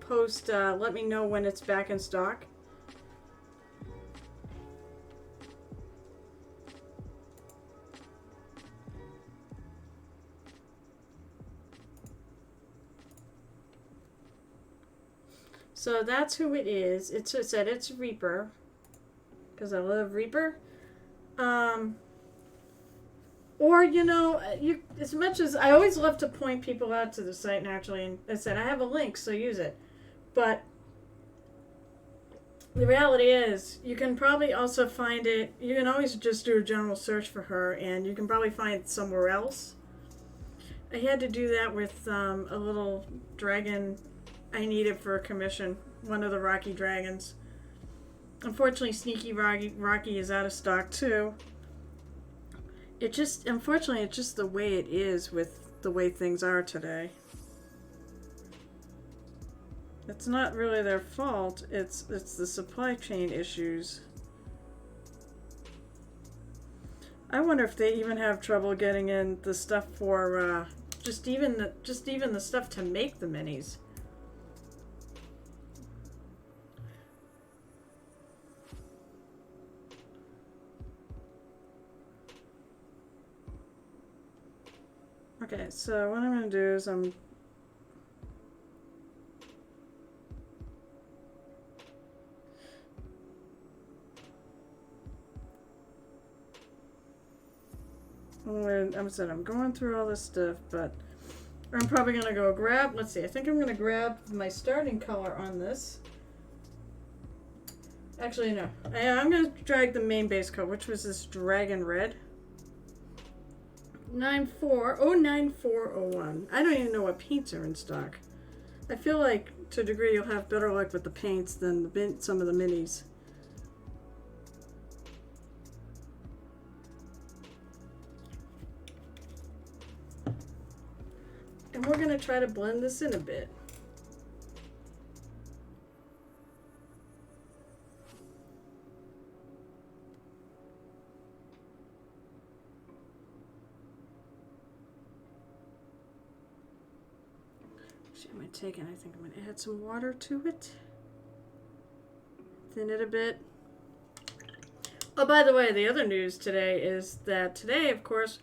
post, let me know when it's back in stock. So that's who it is. It said it's Reaper, because I love Reaper. Or, you know, as much as I always love to point people out to the site naturally, and I said I have a link, so use it. But The reality is, you can probably also find it. You can always just do a general search for her, and you can probably find it somewhere else. I had to do that with a little dragon I needed for a commission, one of the Rocky dragons. Unfortunately, Sneaky Rocky is out of stock too. Unfortunately, it's just the way it is with the way things are today. It's not really their fault. It's the supply chain issues. I wonder if they even have trouble getting in the stuff for just even the stuff to make the minis. Okay, so what I'm going to do is I'm going through all this stuff, but I'm probably going to go grab, let's see, I think I'm going to grab my starting color on this. Actually, no. I'm going to drag the main base color, which was this dragon red. 9401. I don't even know what paints are in stock. I feel like, to a degree, you'll have better luck with the paints than some of the minis. And we're going to try to blend this in a bit. I think I'm going to add some water to it. Thin it a bit. Oh, by the way, the other news today is that today, of course,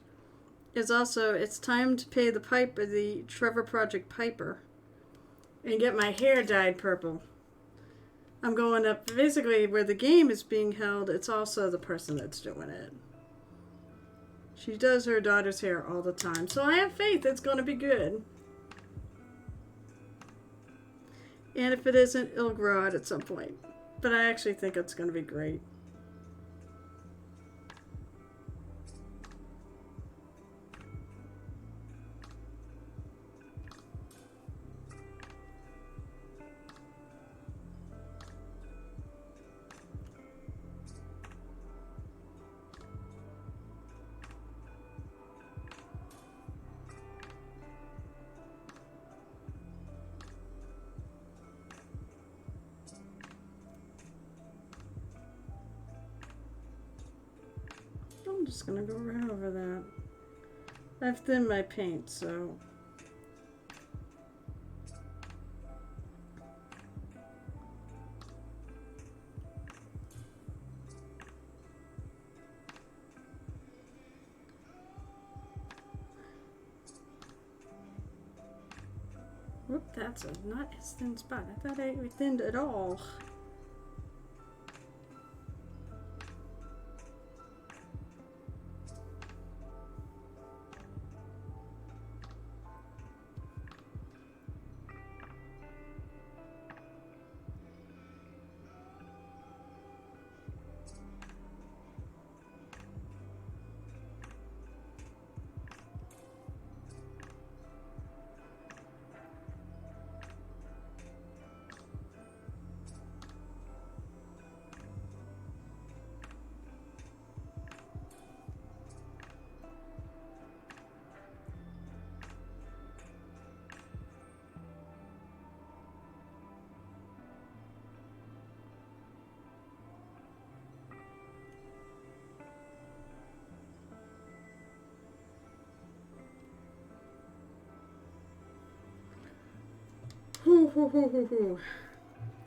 is also, it's time to pay the Trevor Project Piper and get my hair dyed purple. I'm going up, basically where the game is being held, it's also the person that's doing it. She does her daughter's hair all the time, so I have faith it's going to be good. And if it isn't, it'll grow out at some point. But I actually think it's going to be great. I'm just going to go right over that. I've thinned my paint, so... Whoop, that's a not as thin spot. I thought I thinned it all.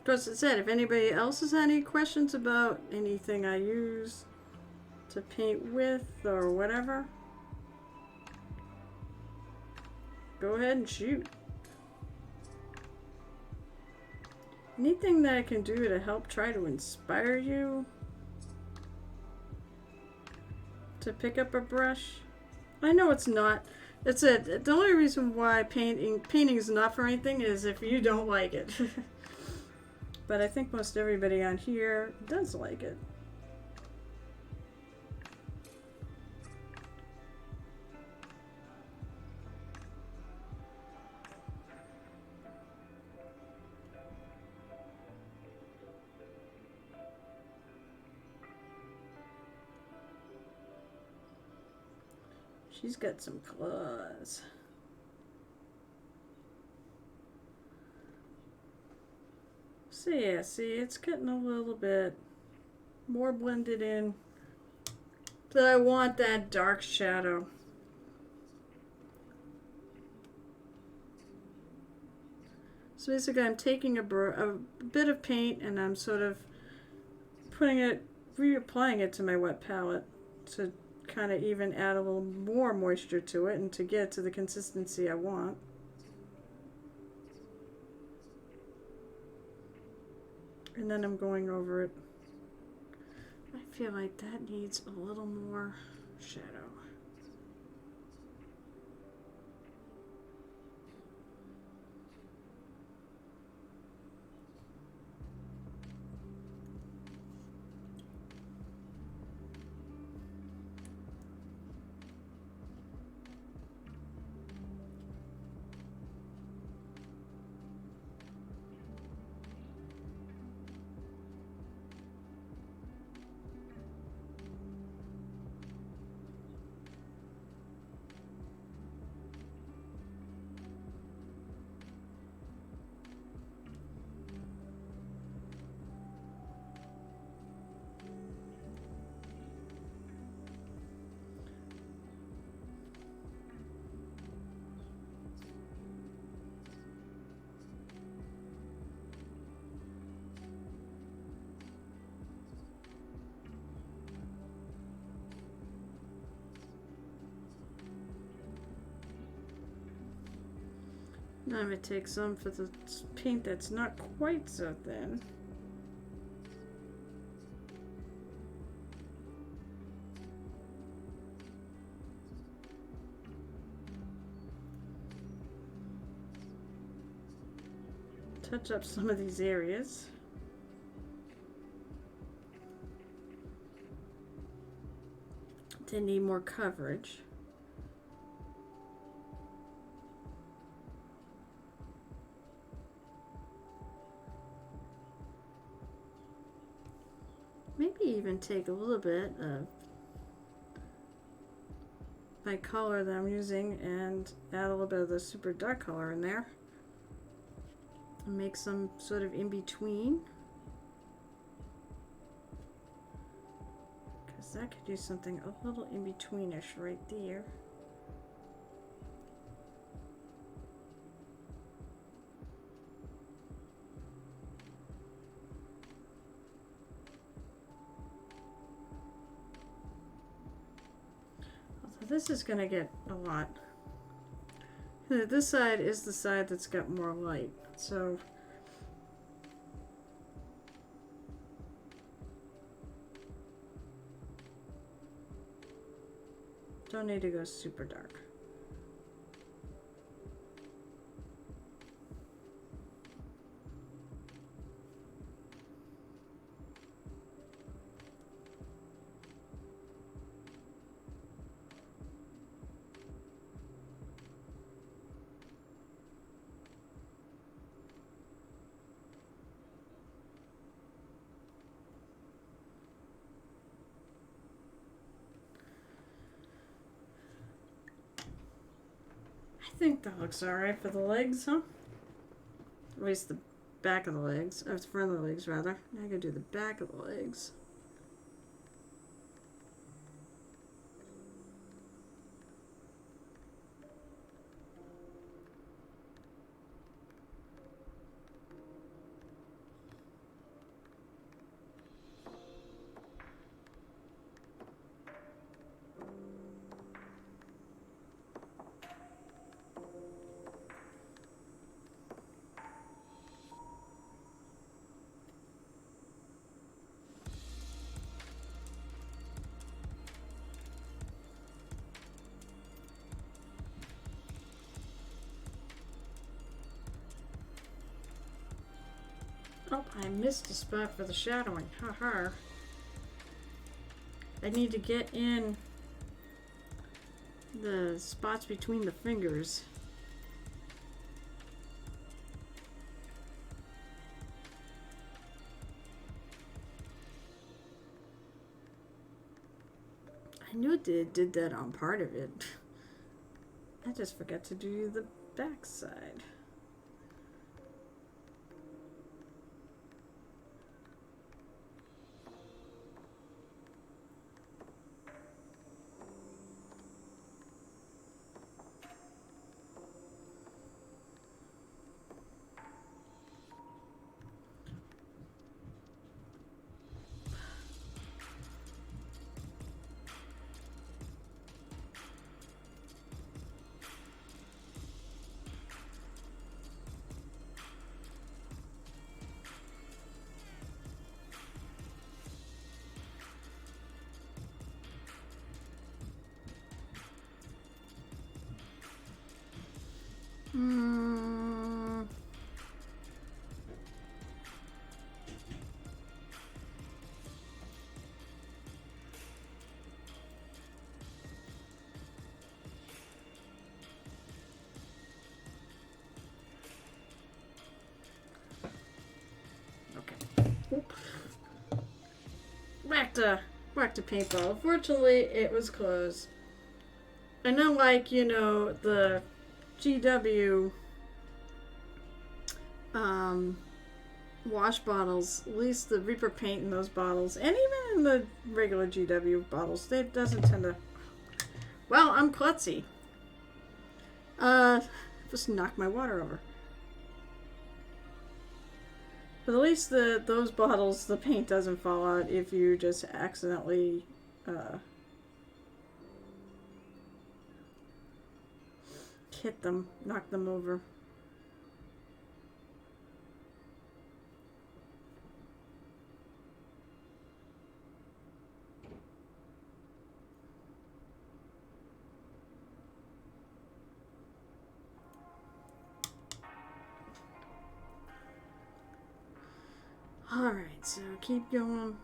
As I said, if anybody else has any questions about anything I use to paint with or whatever, go ahead and shoot. Anything that I can do to help try to inspire you to pick up a brush. I know it's not. The only reason why painting is not for anything is if you don't like it. But I think most everybody on here does like it. She's got some claws. So yeah, see, it's getting a little bit more blended in. But I want that dark shadow. So basically I'm taking a bit of paint and I'm sort of putting it, reapplying it to my wet palette to kind of even add a little more moisture to it and to get to the consistency I want. And then I'm going over it. I feel like that needs a little more shadow. Now I'm going to take some for the paint that's not quite so thin. Touch up some of these areas. They need more coverage. Maybe even take a little bit of my color that I'm using and add a little bit of the super dark color in there. And make some sort of in between. Because that could do something a little in betweenish right there. This is going to get a lot. This side is the side that's got more light, so don't need to go super dark. I think that looks alright for the legs, huh? At least the back of the legs, or the front of the legs rather. Now I gotta do the back of the legs. Oh, I missed a spot for the shadowing. Haha. I need to get in the spots between the fingers. I knew it did that on part of it. I just forgot to do the back side. Back to paintball. Unfortunately, it was closed. And unlike, you know, the GW wash bottles, at least the Reaper paint in those bottles, and even in the regular GW bottles, it doesn't tend to... Well, I'm klutzy. Just knocked my water over. But at least those bottles, the paint doesn't fall out if you just accidentally hit them, knock them over. Alright, so keep going.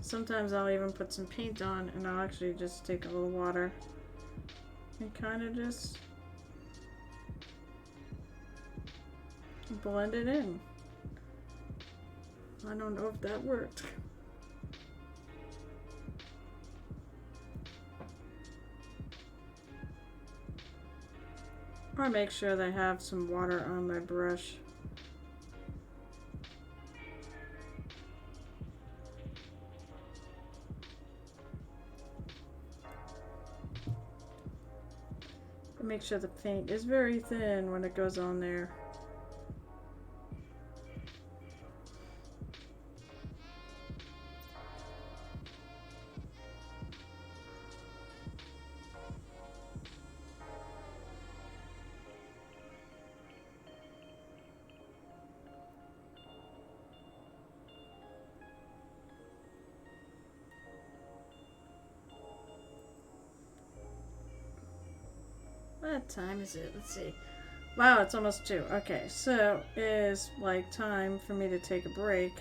Sometimes I'll even put some paint on and I'll actually just take a little water and kind of just blend it in. I don't know if that worked. Or make sure that I have some water on my brush. Make sure the paint is very thin when it goes on there. What time is it? Let's see. Wow, it's almost 2. Okay, so it is like time for me to take a break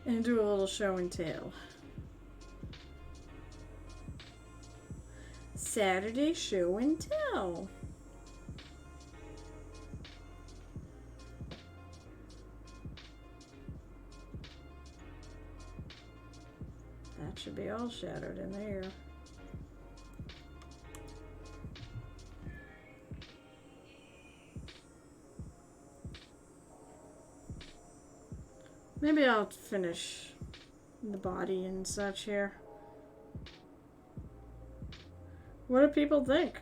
and do a little show and tell. Saturday show and tell. That should be all shadowed in there. Maybe I'll finish the body and such here. What do people think?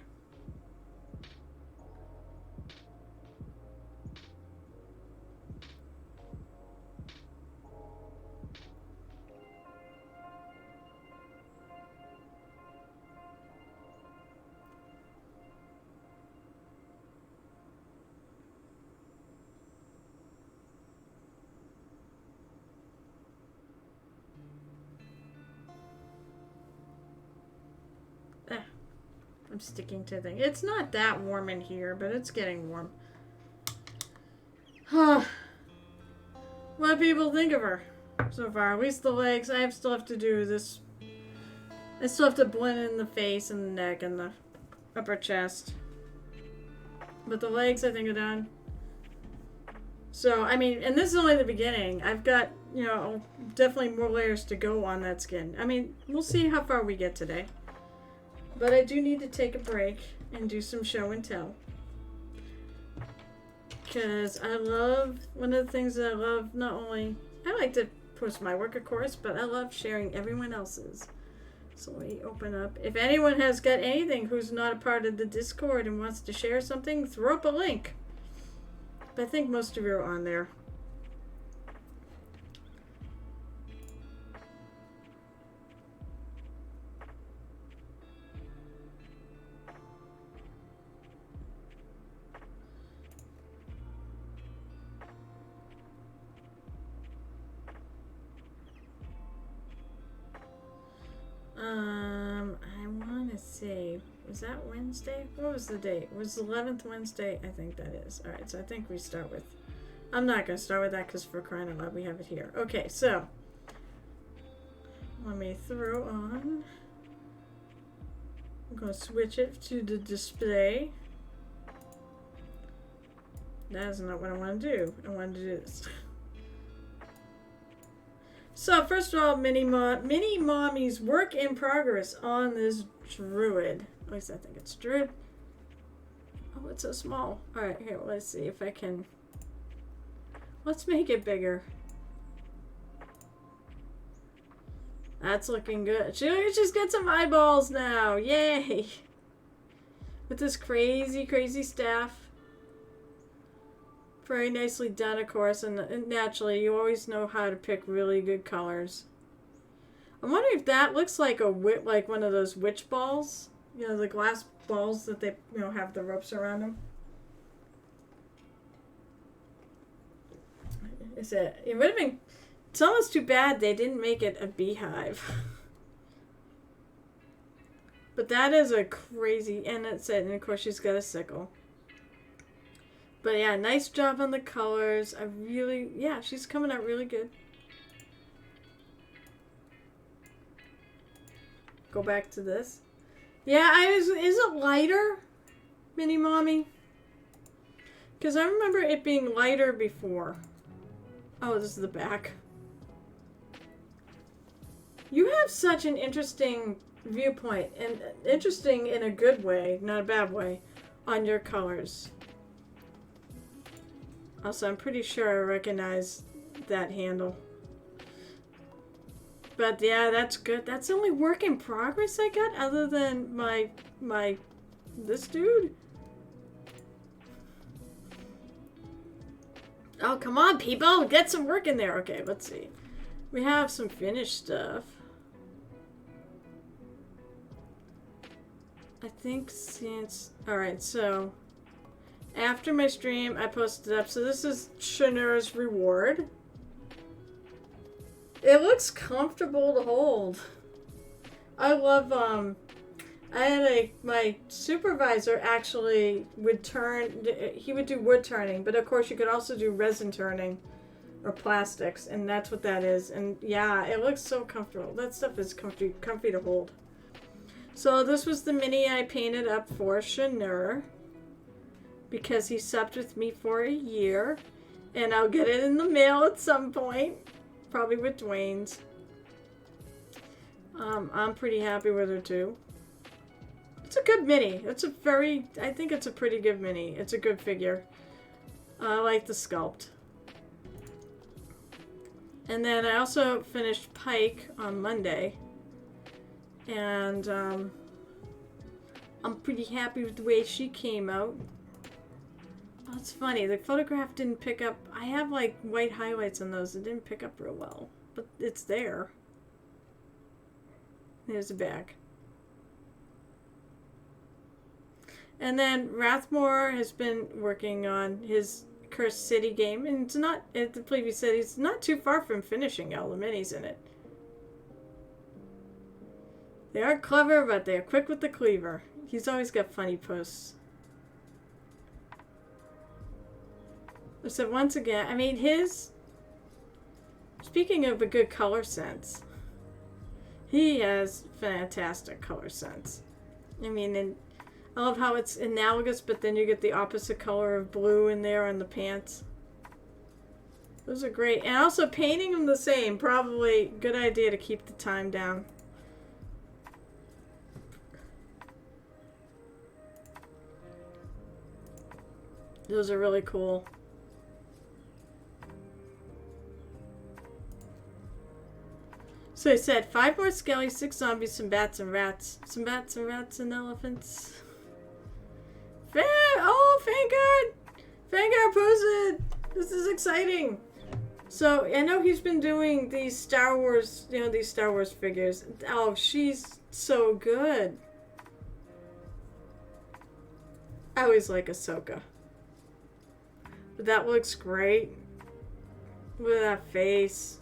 I'm sticking to things. It's not that warm in here, but it's getting warm. Huh. What do people think of her so far? At least the legs. I still have to do this. I still have to blend in the face and the neck and the upper chest. But the legs, I think, are done. So, I mean, and this is only the beginning. I've got, you know, definitely more layers to go on that skin. I mean, we'll see how far we get today. But I do need to take a break and do some show and tell. Because I love, one of the things that I love, not only, I like to post my work, of course, but I love sharing everyone else's. So let me open up. If anyone has got anything who's not a part of the Discord and wants to share something, throw up a link. But I think most of you are on there. I want to say, was that Wednesday? What was the date? It was 11th Wednesday? I think that is. Alright, so I think we start with, I'm not going to start with that because for crying out loud, we have it here. Okay, so, let me throw on, I'm going to switch it to the display. That is not what I want to do. I want to do this. So, first of all, Mini Mommy's work in progress on this druid. At least I think it's druid. Oh, it's so small. Alright, here, let's see if I can... Let's make it bigger. That's looking good. She's got some eyeballs now. Yay! With this crazy, crazy staff. Very nicely done, of course, and naturally, you always know how to pick really good colors. I'm wondering if that looks like like one of those witch balls. You know, the glass balls that they, you know, have the ropes around them. It would have been... It's almost too bad they didn't make it a beehive. But that is a crazy... And that's it. And of course, she's got a sickle. But yeah, nice job on the colors. I really... Yeah, she's coming out really good. Go back to this. Yeah, is it lighter, Mini Mommy? Because I remember it being lighter before. Oh, this is the back. You have such an interesting viewpoint, and interesting in a good way, not a bad way, on your colors. Also, I'm pretty sure I recognize that handle. But yeah, that's good. That's the only work in progress I got, other than this dude. Oh, come on, people! Get some work in there! Okay, let's see. We have some finished stuff. I think since... Alright, so... After my stream, I posted up. So this is Shanur's reward. It looks comfortable to hold. I love, I had my supervisor actually would he would do wood turning, but of course you could also do resin turning or plastics, and that's what that is. And yeah, it looks so comfortable. That stuff is comfy to hold. So this was the mini I painted up for Shanur because he supped with me for a year, and I'll get it in the mail at some point. Probably with Dwayne's. I'm pretty happy with her too. It's a good mini. I think it's a pretty good mini. It's a good figure. I like the sculpt. And then I also finished Pike on Monday. And I'm pretty happy with the way she came out. Oh, it's funny. The photograph didn't pick up. I have like white highlights on those. It didn't pick up real well. But it's there. There's the back. And then Rathmore has been working on his Cursed City game. And it's not, at the previous said, he's not too far from finishing all the minis in it. They aren't clever, but they're quick with the cleaver. He's always got funny posts. So once again, I mean, speaking of a good color sense, he has fantastic color sense. I mean, and I love how it's analogous, but then you get the opposite color of blue in there on the pants. Those are great. And also painting them the same, probably good idea to keep the time down. Those are really cool. So he said, 5 more skellies, 6 zombies, some bats and rats. Some bats and rats and elephants. Oh, Vanguard posted! This is exciting! So, I know he's been doing these Star Wars, these Star Wars figures. Oh, she's so good. I always like Ahsoka. But that looks great. Look at that face.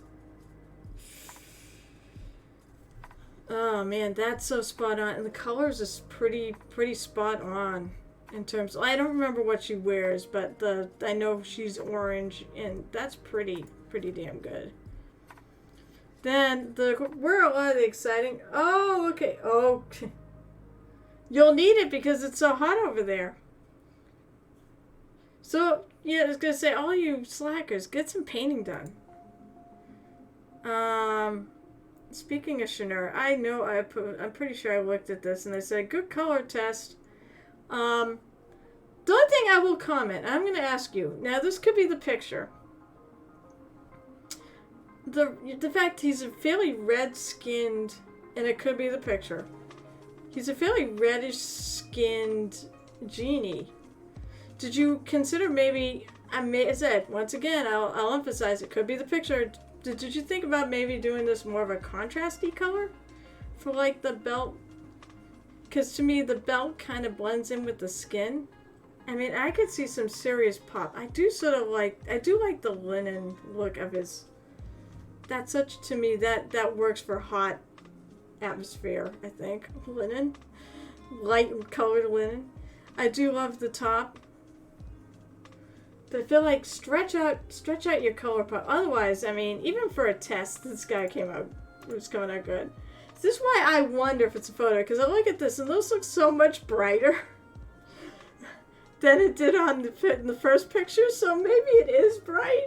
Oh man, that's so spot on. And the colors is pretty spot on in terms of, I don't remember what she wears, but I know she's orange and that's pretty damn good. Then where are a lot of the exciting, oh, okay. You'll need it because it's so hot over there. So, yeah, I was going to say, all you slackers, get some painting done. Speaking of Shanur, I know I'm pretty sure I looked at this and they said, good color test. The only thing I will comment, I'm going to ask you, now this could be the picture. The fact he's a fairly red-skinned, and it could be the picture. He's a fairly reddish-skinned genie. Did you consider maybe, I said, once again, I'll emphasize, it could be the picture. Did you think about maybe doing this more of a contrasty color for like the belt? Because to me, the belt kind of blends in with the skin. I mean, I could see some serious pop. I do like the linen look of his. That's such, to me, that works for hot atmosphere, I think. Linen. Light colored linen. I do love the top. But I feel like stretch out your color pop. Otherwise, I mean, even for a test, this guy was coming out good. So this is why I wonder if it's a photo, because I look at this and those look so much brighter than it did in the first picture. So maybe it is bright.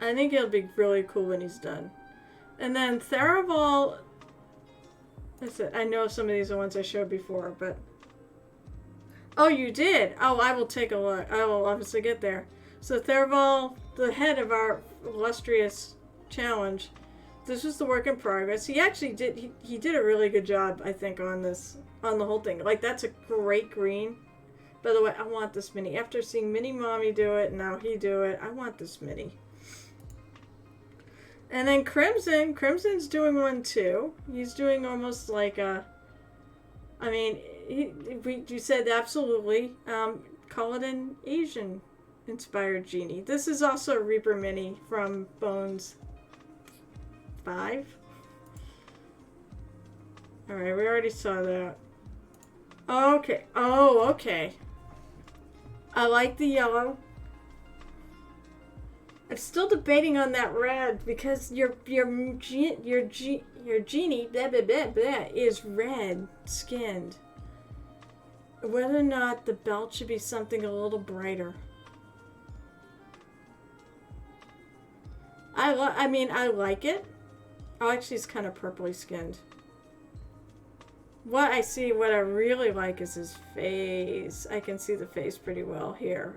I think it'll be really cool when he's done. And then Theraval. That's it. I know some of these are ones I showed before, but. Oh, you did? Oh, I will take a look. I will obviously get there. So Theraval, the head of our illustrious challenge, this was the work in progress. He actually did, he did a really good job, I think, on the whole thing. Like, that's a great green. By the way, I want this mini. After seeing Mini Mommy do it, and now he do it, I want this mini. And then Crimson's doing one too. He's doing almost like a, I mean, you said absolutely. Call it an Asian-inspired genie. This is also a Reaper Mini from Bones 5. Alright, we already saw that. Okay. Oh, okay. I like the yellow. I'm still debating on that red because your genie blah, blah, blah, blah, is red skinned. Whether or not the belt should be something a little brighter. I like it. Oh, actually, it's kind of purpley skinned. What I really like is his face. I can see the face pretty well here.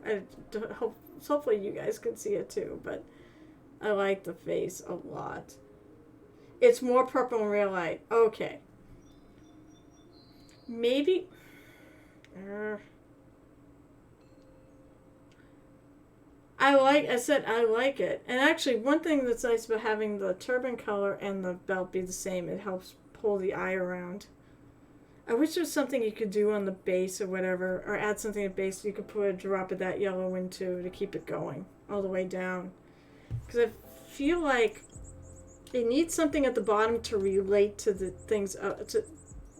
hopefully you guys can see it too, but I like the face a lot. It's more purple in real light. Okay. Maybe... I like it. And actually, one thing that's nice about having the turban color and the belt be the same, it helps pull the eye around. I wish there was something you could do on the base or whatever, or add something at base you could put a drop of that yellow into to keep it going all the way down. Because I feel like it needs something at the bottom to relate to the things.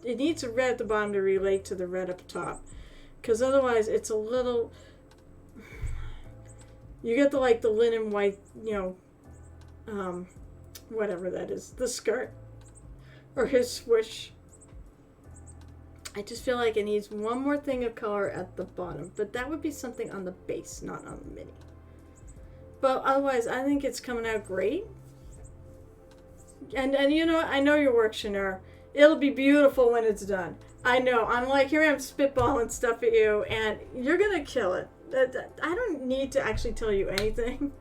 It needs a red at the bottom to relate to the red up top. Because otherwise, it's a little... You get the linen white, whatever that is, the skirt, or his swoosh. I just feel like it needs one more thing of color at the bottom, but that would be something on the base, not on the mini. But otherwise, I think it's coming out great. And I know your work, Shannara. It'll be beautiful when it's done. I know. I'm like, here I'm spitballing stuff at you, and you're gonna kill it. I don't need to actually tell you anything,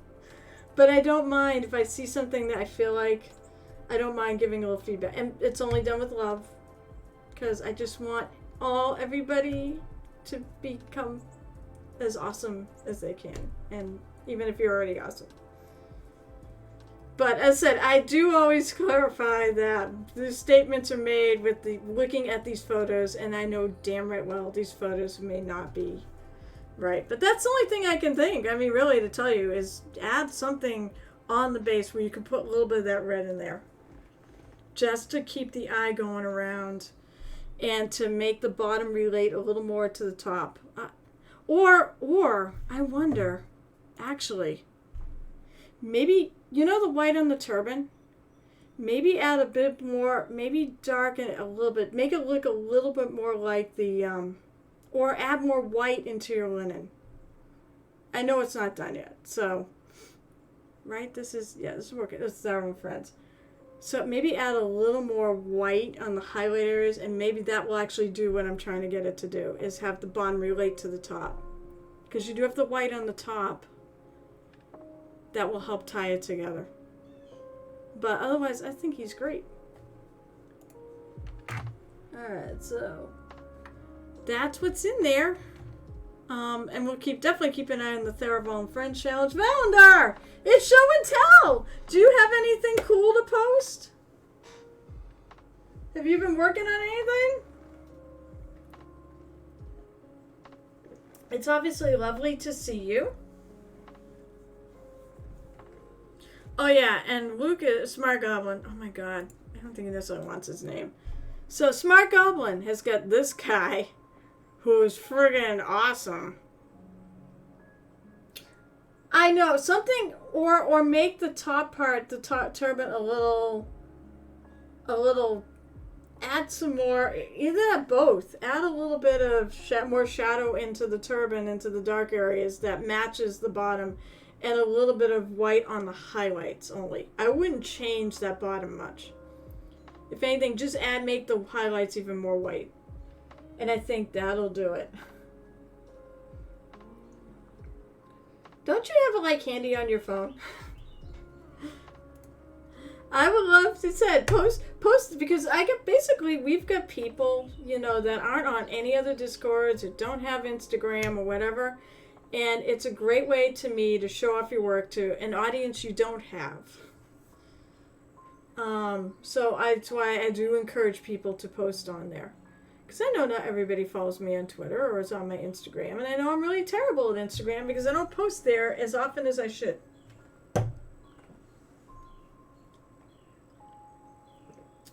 but I don't mind if I see something that I feel like I don't mind giving a little feedback, and it's only done with love, because I just want everybody to become as awesome as they can, and even if you're already awesome. But as I said, I do always clarify that the statements are made with looking at these photos, and I know damn right well these photos may not be right, but that's the only thing I can think. I mean, really, to tell you is add something on the base where you can put a little bit of that red in there, just to keep the eye going around, and to make the bottom relate a little more to the top. Or I wonder, actually, maybe the white on the turban. Maybe add a bit more. Maybe darken it a little bit. Make it look a little bit more like the. Or add more white into your linen. I know it's not done yet, so... Right? This is working. This is our own friends. So maybe add a little more white on the highlight areas, and maybe that will actually do what I'm trying to get it to do, is have the bottom relate to the top. Because you do have the white on the top. That will help tie it together. But otherwise, I think he's great. Alright, so... That's what's in there. And we'll definitely keep an eye on the Theraval and Friends Challenge. Valandar! It's show and tell! Do you have anything cool to post? Have you been working on anything? It's obviously lovely to see you. Oh yeah, and Luke is Smart Goblin. Oh my god. I don't think he necessarily wants his name. So Smart Goblin has got this guy who's friggin' awesome. I know, something, or make the top part, the top turban a little, add some more, either both. Add a little bit of more shadow into the turban, into the dark areas that matches the bottom, and a little bit of white on the highlights only. I wouldn't change that bottom much. If anything, just make the highlights even more white. And I think that'll do it. Don't you have it handy on your phone? I would love to say post because we've got people, that aren't on any other Discords or don't have Instagram or whatever. And it's a great way to me to show off your work to an audience you don't have. So that's why I do encourage people to post on there. Because I know not everybody follows me on Twitter or is on my Instagram. And I know I'm really terrible at Instagram because I don't post there as often as I should.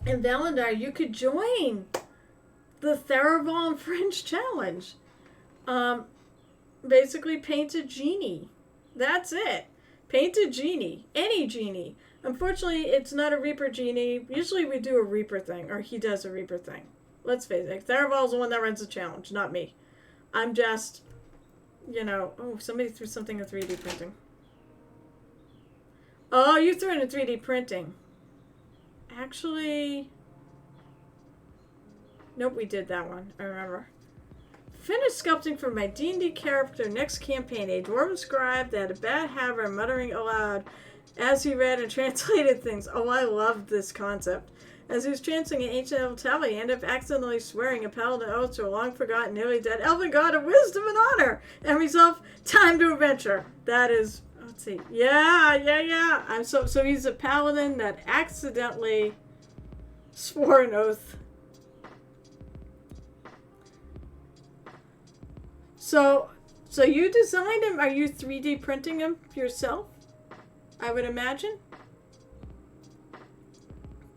And Valandar, you could join the Theraval and Friends Challenge. Basically, Painted Genie. That's it. Painted Genie. Any genie. Unfortunately, it's not a Reaper Genie. Usually we do a Reaper thing, or he does a Reaper thing. Let's face it, Theraval's the one that runs the challenge, not me. I'm just, oh, somebody threw something in 3D printing. Oh, you threw it in 3D printing. Actually, nope, we did that one, I remember. Finished sculpting for my D&D character next campaign. A dwarven scribe that had a bad habit of muttering aloud as he read and translated things. Oh, I love this concept. As he was translating an ancient elven tablet, he ended up accidentally swearing a paladin oath to a long-forgotten, nearly dead elven god of wisdom and honor, and resolved, time to adventure. That is, let's see, yeah. So he's a paladin that accidentally swore an oath. So you designed him? Are you 3D printing him yourself? I would imagine.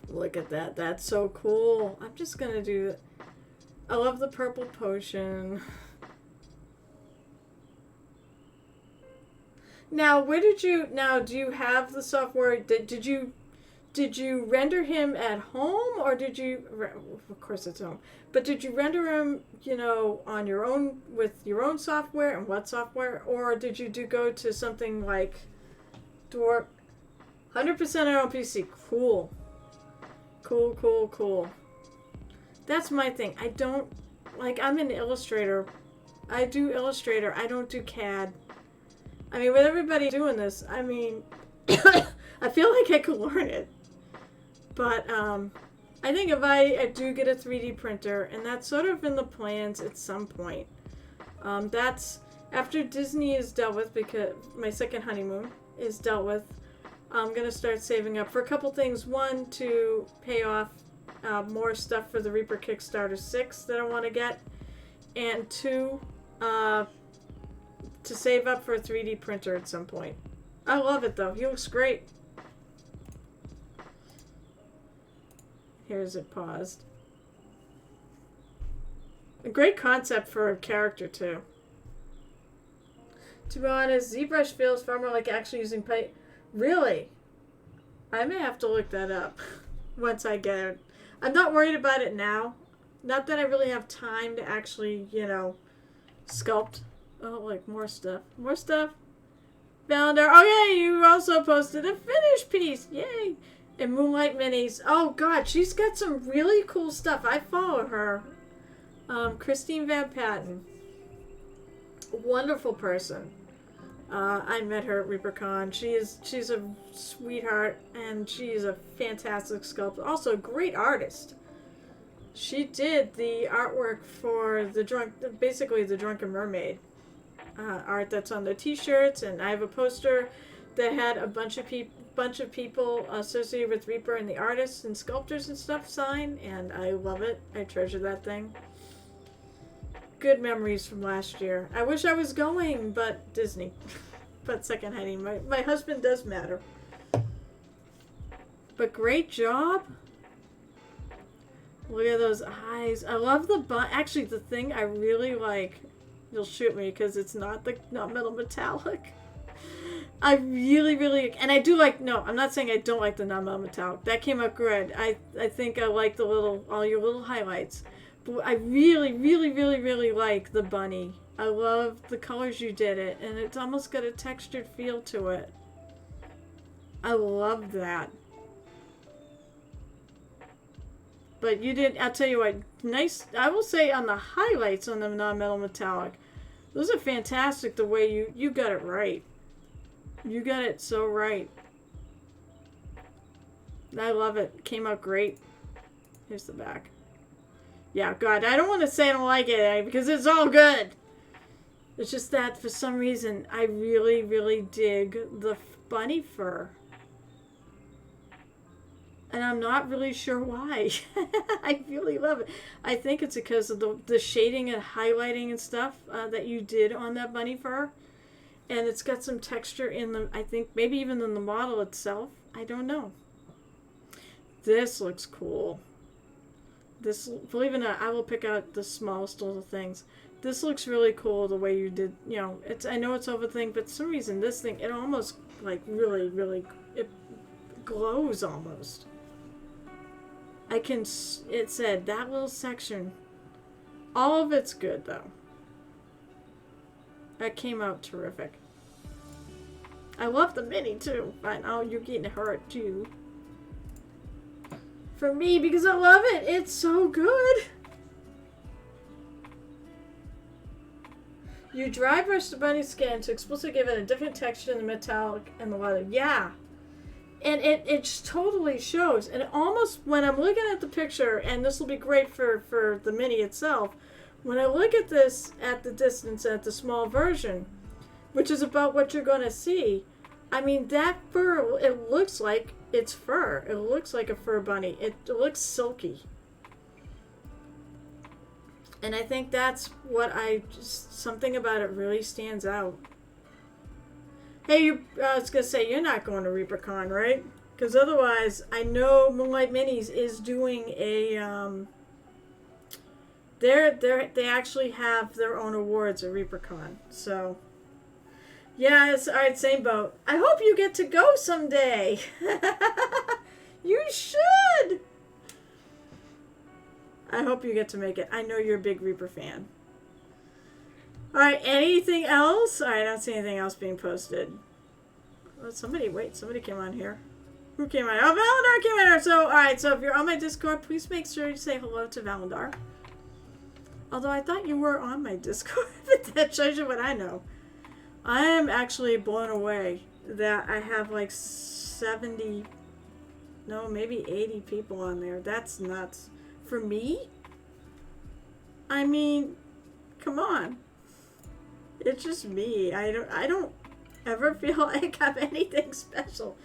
Look at that. That's so cool. I'm just going to do it. I love the purple potion. Now, do you have the software? Did you render him at home, or did you, of course it's home, but did you render him, on your own, with your own software, and what software? Or did you go to something like Dwarf? 100% on PC. Cool. Cool. That's my thing. I'm an illustrator. I do Illustrator. I don't do CAD. I mean, with everybody doing this, I mean, I feel like I could learn it. But I think if I do get a 3D printer, and that's sort of in the plans at some point. That's after Disney is dealt with, because my second honeymoon is dealt with. I'm going to start saving up for a couple things. One, to pay off more stuff for the Reaper Kickstarter 6 that I want to get. And two, to save up for a 3D printer at some point. I love it, though. He looks great. Here's it paused. A great concept for a character, too. To be honest, ZBrush feels far more like actually using paint. Really? I may have to look that up once I get it. I'm not worried about it now. Not that I really have time to actually, sculpt. Oh, like more stuff. More stuff. Valendar. Oh, yeah, you also posted a finished piece. Yay. And Moonlight Minis. Oh, God, she's got some really cool stuff. I follow her. Christine Van Patten. Wonderful person. I met her at ReaperCon. She's a sweetheart, and she's a fantastic sculptor. Also a great artist. She did the artwork for the Drunken Mermaid art that's on the t-shirts, and I have a poster that had a bunch of people associated with Reaper and the artists and sculptors and stuff sign, and I love it. I treasure that thing. Good memories from last year. I wish I was going, but Disney. But second heading. My husband does matter. But great job. Look at those eyes. I love the actually, the thing I really like, you'll shoot me because it's not metal metallic. I really, and I do like, no, I'm not saying I don't like the non-metal metallic. That came out good. I think I like all your little highlights. But I really like the bunny. I love the colors you did it, and it's almost got a textured feel to it. I love that. But you did, I'll tell you what, nice, I will say on the highlights on the non-metal metallic, those are fantastic the way you got it right. You got it so right. I love it. Came out great. Here's the back. Yeah, God, I don't want to say I don't like it because it's all good. It's just that for some reason I really dig the bunny fur. And I'm not really sure why. I really love it. I think it's because of the shading and highlighting and stuff that you did on that bunny fur. And it's got some texture in the, I think, maybe even in the model itself. I don't know. This looks cool. This, believe it or not, I will pick out the smallest little things. This looks really cool the way you did, I know it's over thing, but for some reason this thing, it almost, like, really, it glows almost. It said, that little section, all of it's good, though. That came out terrific. I love the mini, too. But, oh, you're getting hurt, too. For me, because I love it. It's so good. You dry brush the bunny skin to explicitly give it a different texture than the metallic and the leather. Yeah. And it just totally shows. And it almost, when I'm looking at the picture, and this will be great for the mini itself, when I look at this at the distance, at the small version, which is about what you're going to see, I mean, that fur, it looks like it's fur. It looks like a fur bunny. It looks silky. And I think that's what something about it really stands out. Hey, I was going to say, you're not going to ReaperCon, right? Because otherwise, I know Moonlight Minis is doing a, they actually have their own awards at ReaperCon. So, yeah, it's all right, same boat. I hope you get to go someday. You should. I hope you get to make it. I know you're a big Reaper fan. All right, anything else? All right, I don't see anything else being posted. Oh, somebody came on here. Who came on? Oh, Valendar came on here. So, all right, so if you're on my Discord, please make sure you say hello to Valendar. Although I thought you were on my Discord, but that shows you what I know. I am actually blown away that I have like 70, no, maybe 80 people on there. That's nuts. For me? I mean, come on. It's just me. I don't ever feel like I'm anything special.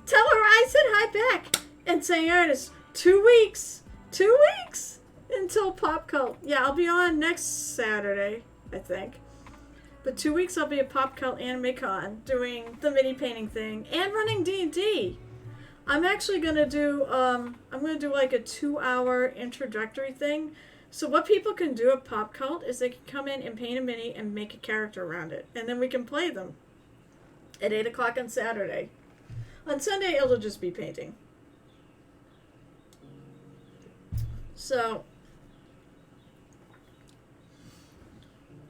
Tell her I said hi back. And say, Ernest, 2 weeks. 2 weeks until Pop Cult. Yeah, I'll be on next Saturday, I think. But 2 weeks I'll be at Pop Cult Anime Con doing the mini painting thing and running D&D. I'm actually gonna do like a 2-hour introductory thing. So what people can do at Pop Cult is they can come in and paint a mini and make a character around it, and then we can play them at 8 o'clock on Saturday. On Sunday it'll just be painting. So,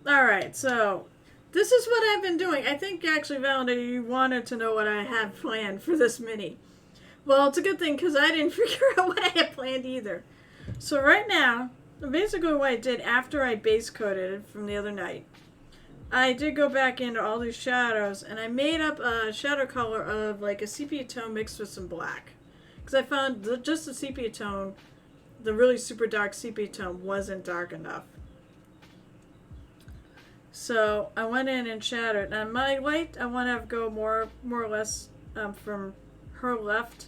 all right. So this is what I've been doing. I think actually, Valentine, you wanted to know what I have planned for this mini. Well, it's a good thing because I didn't figure out what I had planned either. So right now, basically what I did after I base coated it from the other night, I did go back into all these shadows and I made up a shadow color of like a sepia tone mixed with some black. Because I found just the sepia tone, the really super dark sepia tone, wasn't dark enough. So I went in and shadowed. And my light, I want to go more or less from her left.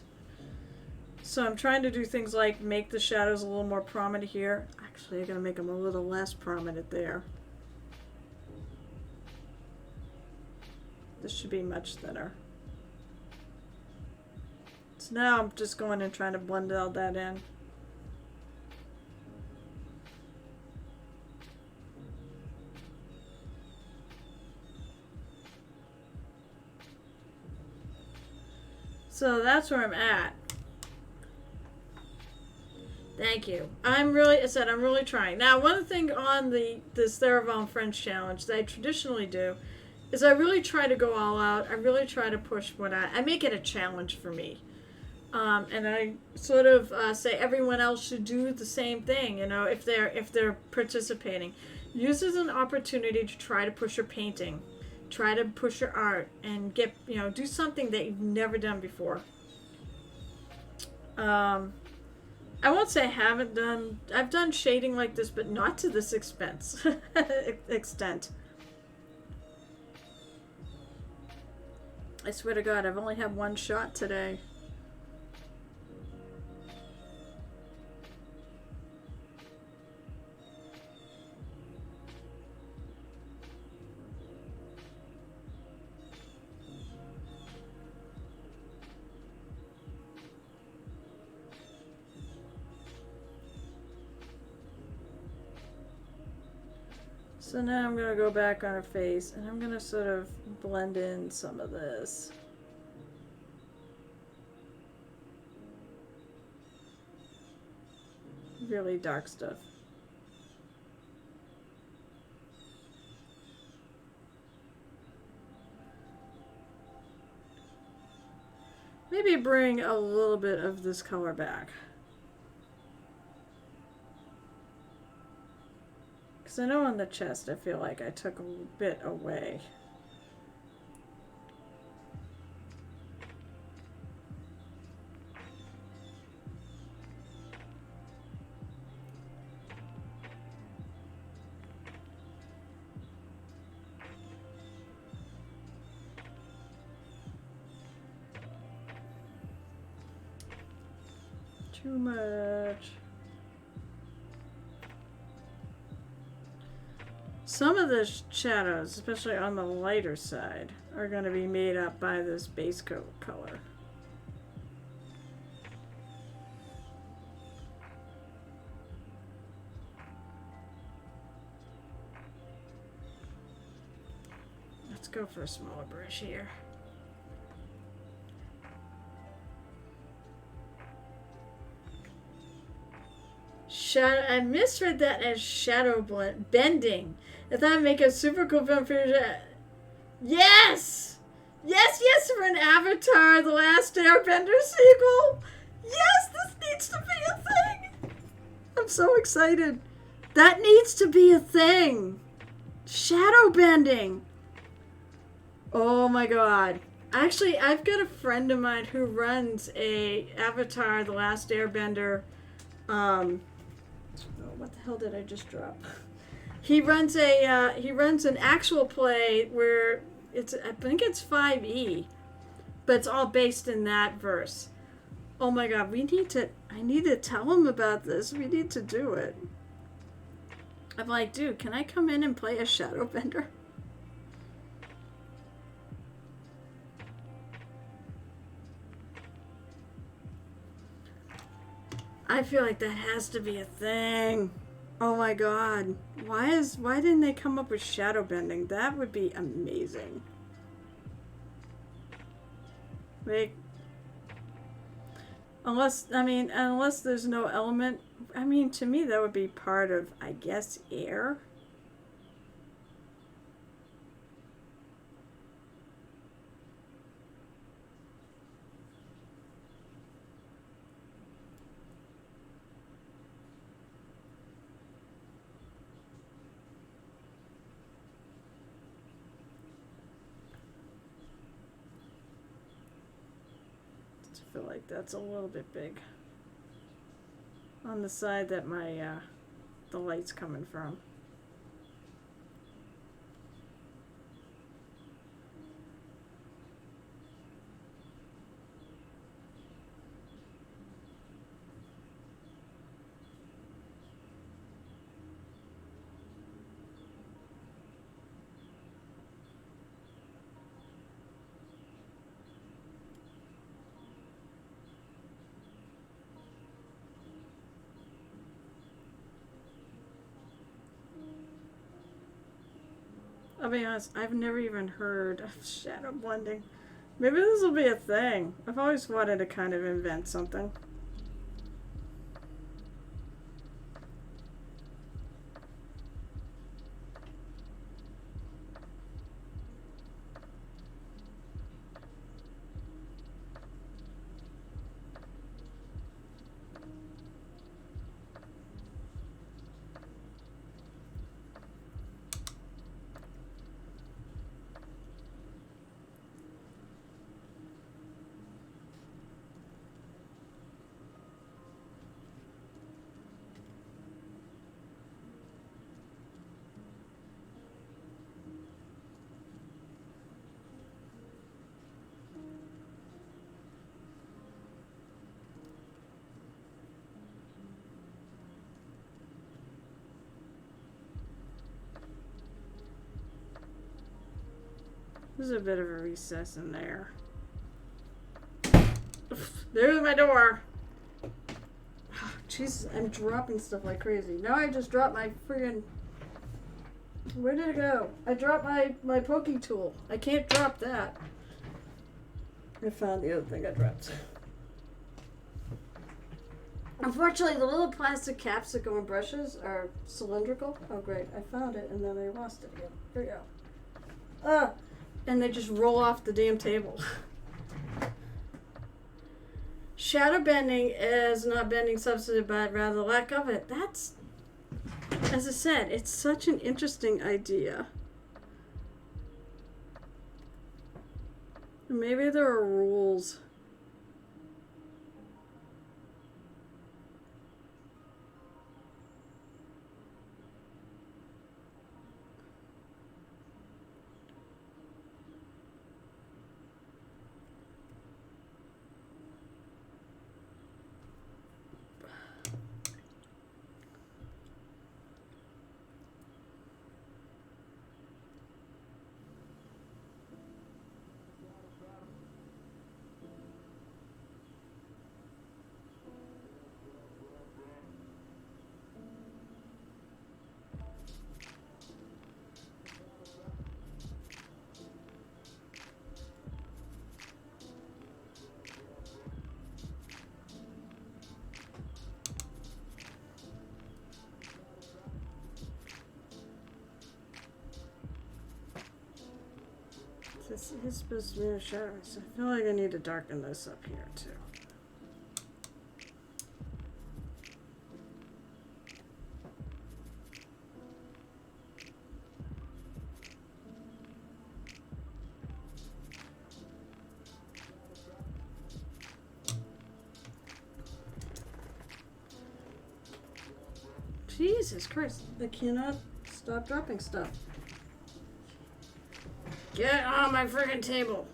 So I'm trying to do things like make the shadows a little more prominent here. Actually, I'm going to make them a little less prominent there. This should be much thinner. So now I'm just going and trying to blend all that in. So that's where I'm at. Thank you. I'm really trying. Now, one thing on this Theravon French challenge that I traditionally do is I really try to go all out. I really try to push I make it a challenge for me. And I sort of say everyone else should do the same thing, you know, if they're participating. Use it as an opportunity to try to push your painting. Try to push your art and get, do something that you've never done before. I won't say I've done shading like this, but not to this extent. I swear to God, I've only had one shot today. So now I'm going to go back on her face and I'm going to sort of blend in some of this. Really dark stuff. Maybe bring a little bit of this color back. Because I know on the chest I feel like I took a bit away. Too much. Some of the shadows, especially on the lighter side, are going to be made up by this base coat color. Let's go for a smaller brush here. I misread that as shadow bending. I thought I'd make a super cool film for you. Yes! Yes, for an Avatar The Last Airbender sequel! Yes, this needs to be a thing! I'm so excited. That needs to be a thing! Shadow bending! Oh my god. Actually, I've got a friend of mine who runs a Avatar The Last Airbender what the hell did I just drop? He runs an actual play where I think it's 5e, but it's all based in that verse. Oh my god, I need to tell him about this. We need to do it. I'm like, dude, can I come in and play a shadow bender? I feel like that has to be a thing. Oh my god. Why didn't they come up with shadow bending? That would be amazing. Unless there's no element. I mean, to me that would be part of, I guess, air. I feel like that's a little bit big on the side that the light's coming from. I'll be honest, I've never even heard of shadow blending. Maybe this will be a thing. I've always wanted to kind of invent something. There's a bit of a recess in there. There's my door. Jesus, I'm dropping stuff like crazy. Now I just dropped my friggin'... Where did it go? I dropped my pokey tool. I can't drop that. I found the other thing I dropped. Unfortunately, the little plastic caps that go in brushes are cylindrical. Oh, great. I found it, and then I lost it again. Here we go. And they just roll off the damn table. Shadow bending is not bending substantive, but rather the lack of it. As I said, it's such an interesting idea. Maybe there are rules. This is supposed to be a shadow, so I feel like I need to darken this up here too. Jesus Christ, I cannot stop dropping stuff. Get on my friggin' table.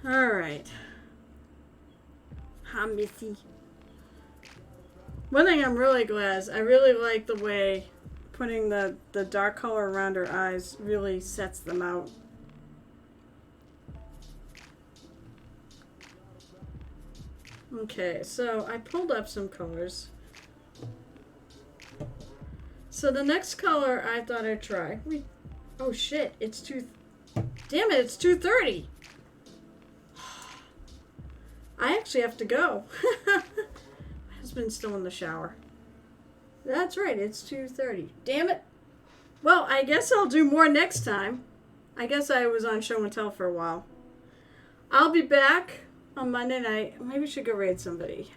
Alright. I'm Missy. One thing I'm really glad is I really like the way putting the dark color around her eyes really sets them out. Okay, so I pulled up some colors. So the next color I thought I'd try. Oh shit, it's damn it, it's 2:30. I actually have to go. My husband's still in the shower. That's right, it's 2:30. Damn it. Well, I guess I'll do more next time. I guess I was on show and tell for a while. I'll be back on Monday night. Maybe we should go raid somebody.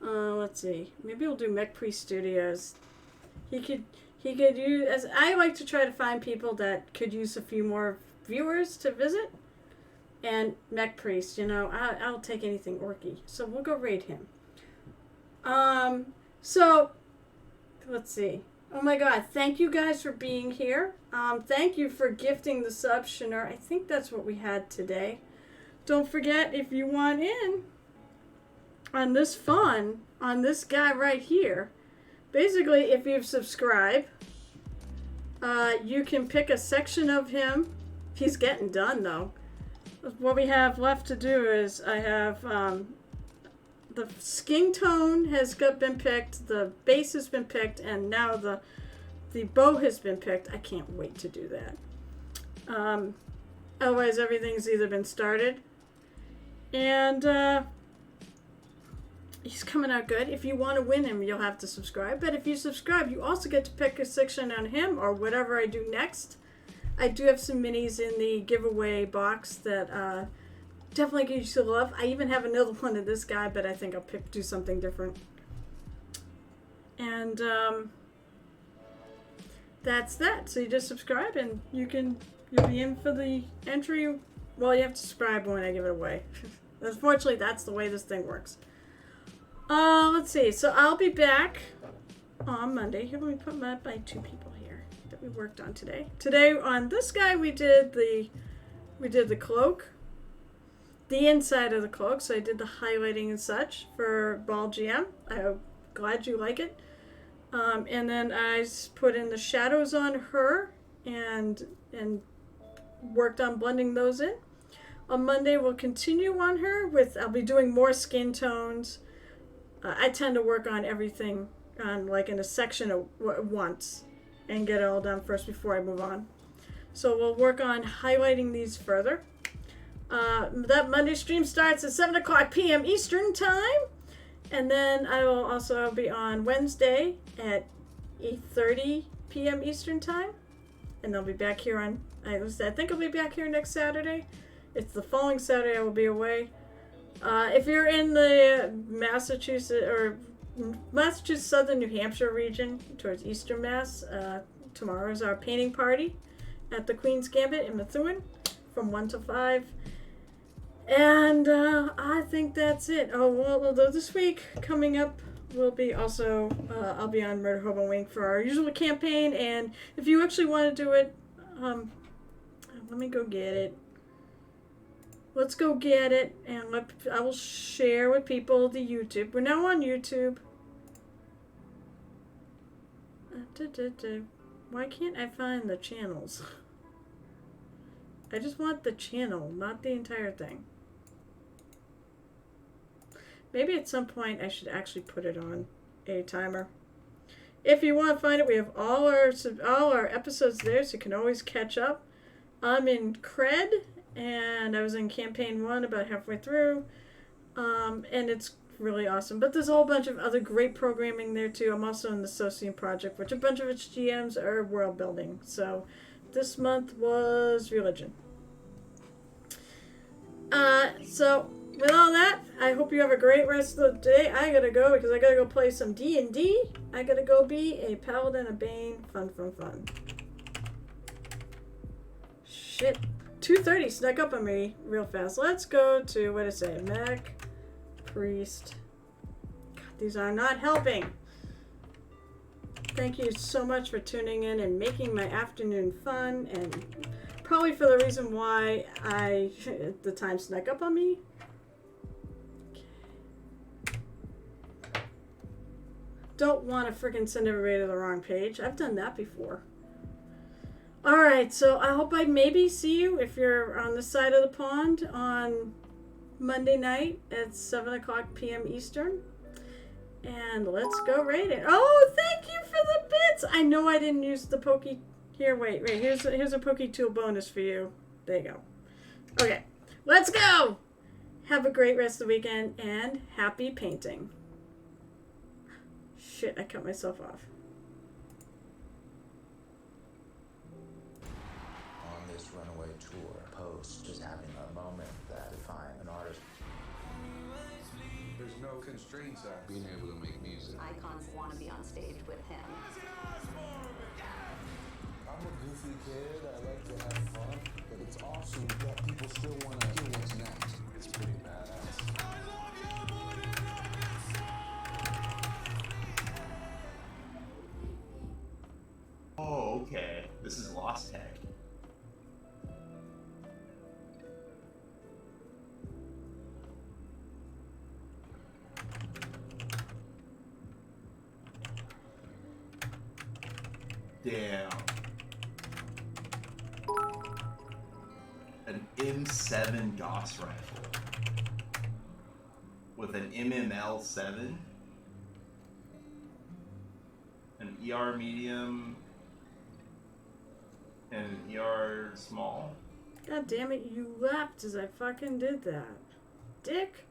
Let's see. Maybe we'll do Mech Priest Studios. He could use, as I like to try to find people that could use a few more viewers to visit. And Mech Priest, you know, I'll take anything orky. So we'll go raid him. So let's see. Oh my god, thank you guys for being here. Thank you for gifting the sub, Shanur. I think that's what we had today. Don't forget, if you want in on this fun, on this guy right here, basically, if you've subscribed, you can pick a section of him. He's getting done, though. What we have left to do is I have the skin tone has been picked, the base has been picked, and now the bow has been picked. I can't wait to do that. Otherwise, everything's either been started. And he's coming out good. If you want to win him, you'll have to subscribe. But if you subscribe, you also get to pick a section on him or whatever I do next. I do have some minis in the giveaway box that definitely gives you love. I even have another one of this guy, but I think I'll do something different. And that's that. So you just subscribe and you'll be in for the entry. Well, you have to subscribe when I give it away. Unfortunately, that's the way this thing works. Let's see. So I'll be back on Monday. Here, let me put my two people here that we worked on today. Today on this guy, we did the cloak, the inside of the cloak. So I did the highlighting and such for Ball GM. I'm glad you like it. And then I put in the shadows on her and worked on blending those in. On Monday, we'll continue on her I'll be doing more skin tones. I tend to work on everything like in a section at once and get it all done first before I move on. So we'll work on highlighting these further. That Monday stream starts at 7 o'clock p.m. Eastern Time. And then I will also be on Wednesday at 8:30 p.m. Eastern Time. And I'll be back here I think I'll be back here next Saturday. It's the following Saturday I will be away. If you're in the Massachusetts, southern New Hampshire region towards Eastern Mass, tomorrow is our painting party at the Queen's Gambit in Methuen from 1 to 5. And I think that's it. Oh, well, although this week coming up will be also, I'll be on Murder Hobo Wink for our usual campaign. And if you actually want to do it, let me go get it. Let's go get it, and I will share with people the YouTube. We're now on YouTube. Why can't I find the channels? I just want the channel, not the entire thing. Maybe at some point I should actually put it on a timer. If you want to find it, we have all our episodes there, so you can always catch up. I'm in Cred, and I was in campaign 1 about halfway through, and it's really awesome. But there's a whole bunch of other great programming there too. I'm also in the Socium Project, which a bunch of its GMs are world building. So this month was religion. So with all that, I hope you have a great rest of the day. I gotta go because I gotta go play some D&D. I gotta go be a paladin of Bane. Fun. Shit. 2:30 snuck up on me real fast. Let's go to, what did I say? Mech, Priest. God, these are not helping. Thank you so much for tuning in and making my afternoon fun, and probably for the reason why the time snuck up on me. Don't want to freaking send everybody to the wrong page. I've done that before. Alright, so I hope I maybe see you if you're on this side of the pond on Monday night at 7 o'clock p.m. Eastern. And let's go raid it. Oh, thank you for the bits! I know I didn't use the pokey... Here, wait. Here's a pokey tool bonus for you. There you go. Okay, let's go! Have a great rest of the weekend, and happy painting. Shit, I cut myself off. On this runaway tour, Post is having a moment that defines an artist. There's no constraints on being able to make music. Icons want to be on stage with him. I'm a goofy kid, I like to have fun, but it's awesome that people still want to hear what's next. It's pretty badass. Oh, okay. This is Lost Tech. Damn. An M7 Gauss rifle with an MML7, an ER medium, and an ER small. God damn it, you left as I fucking did that. Dick.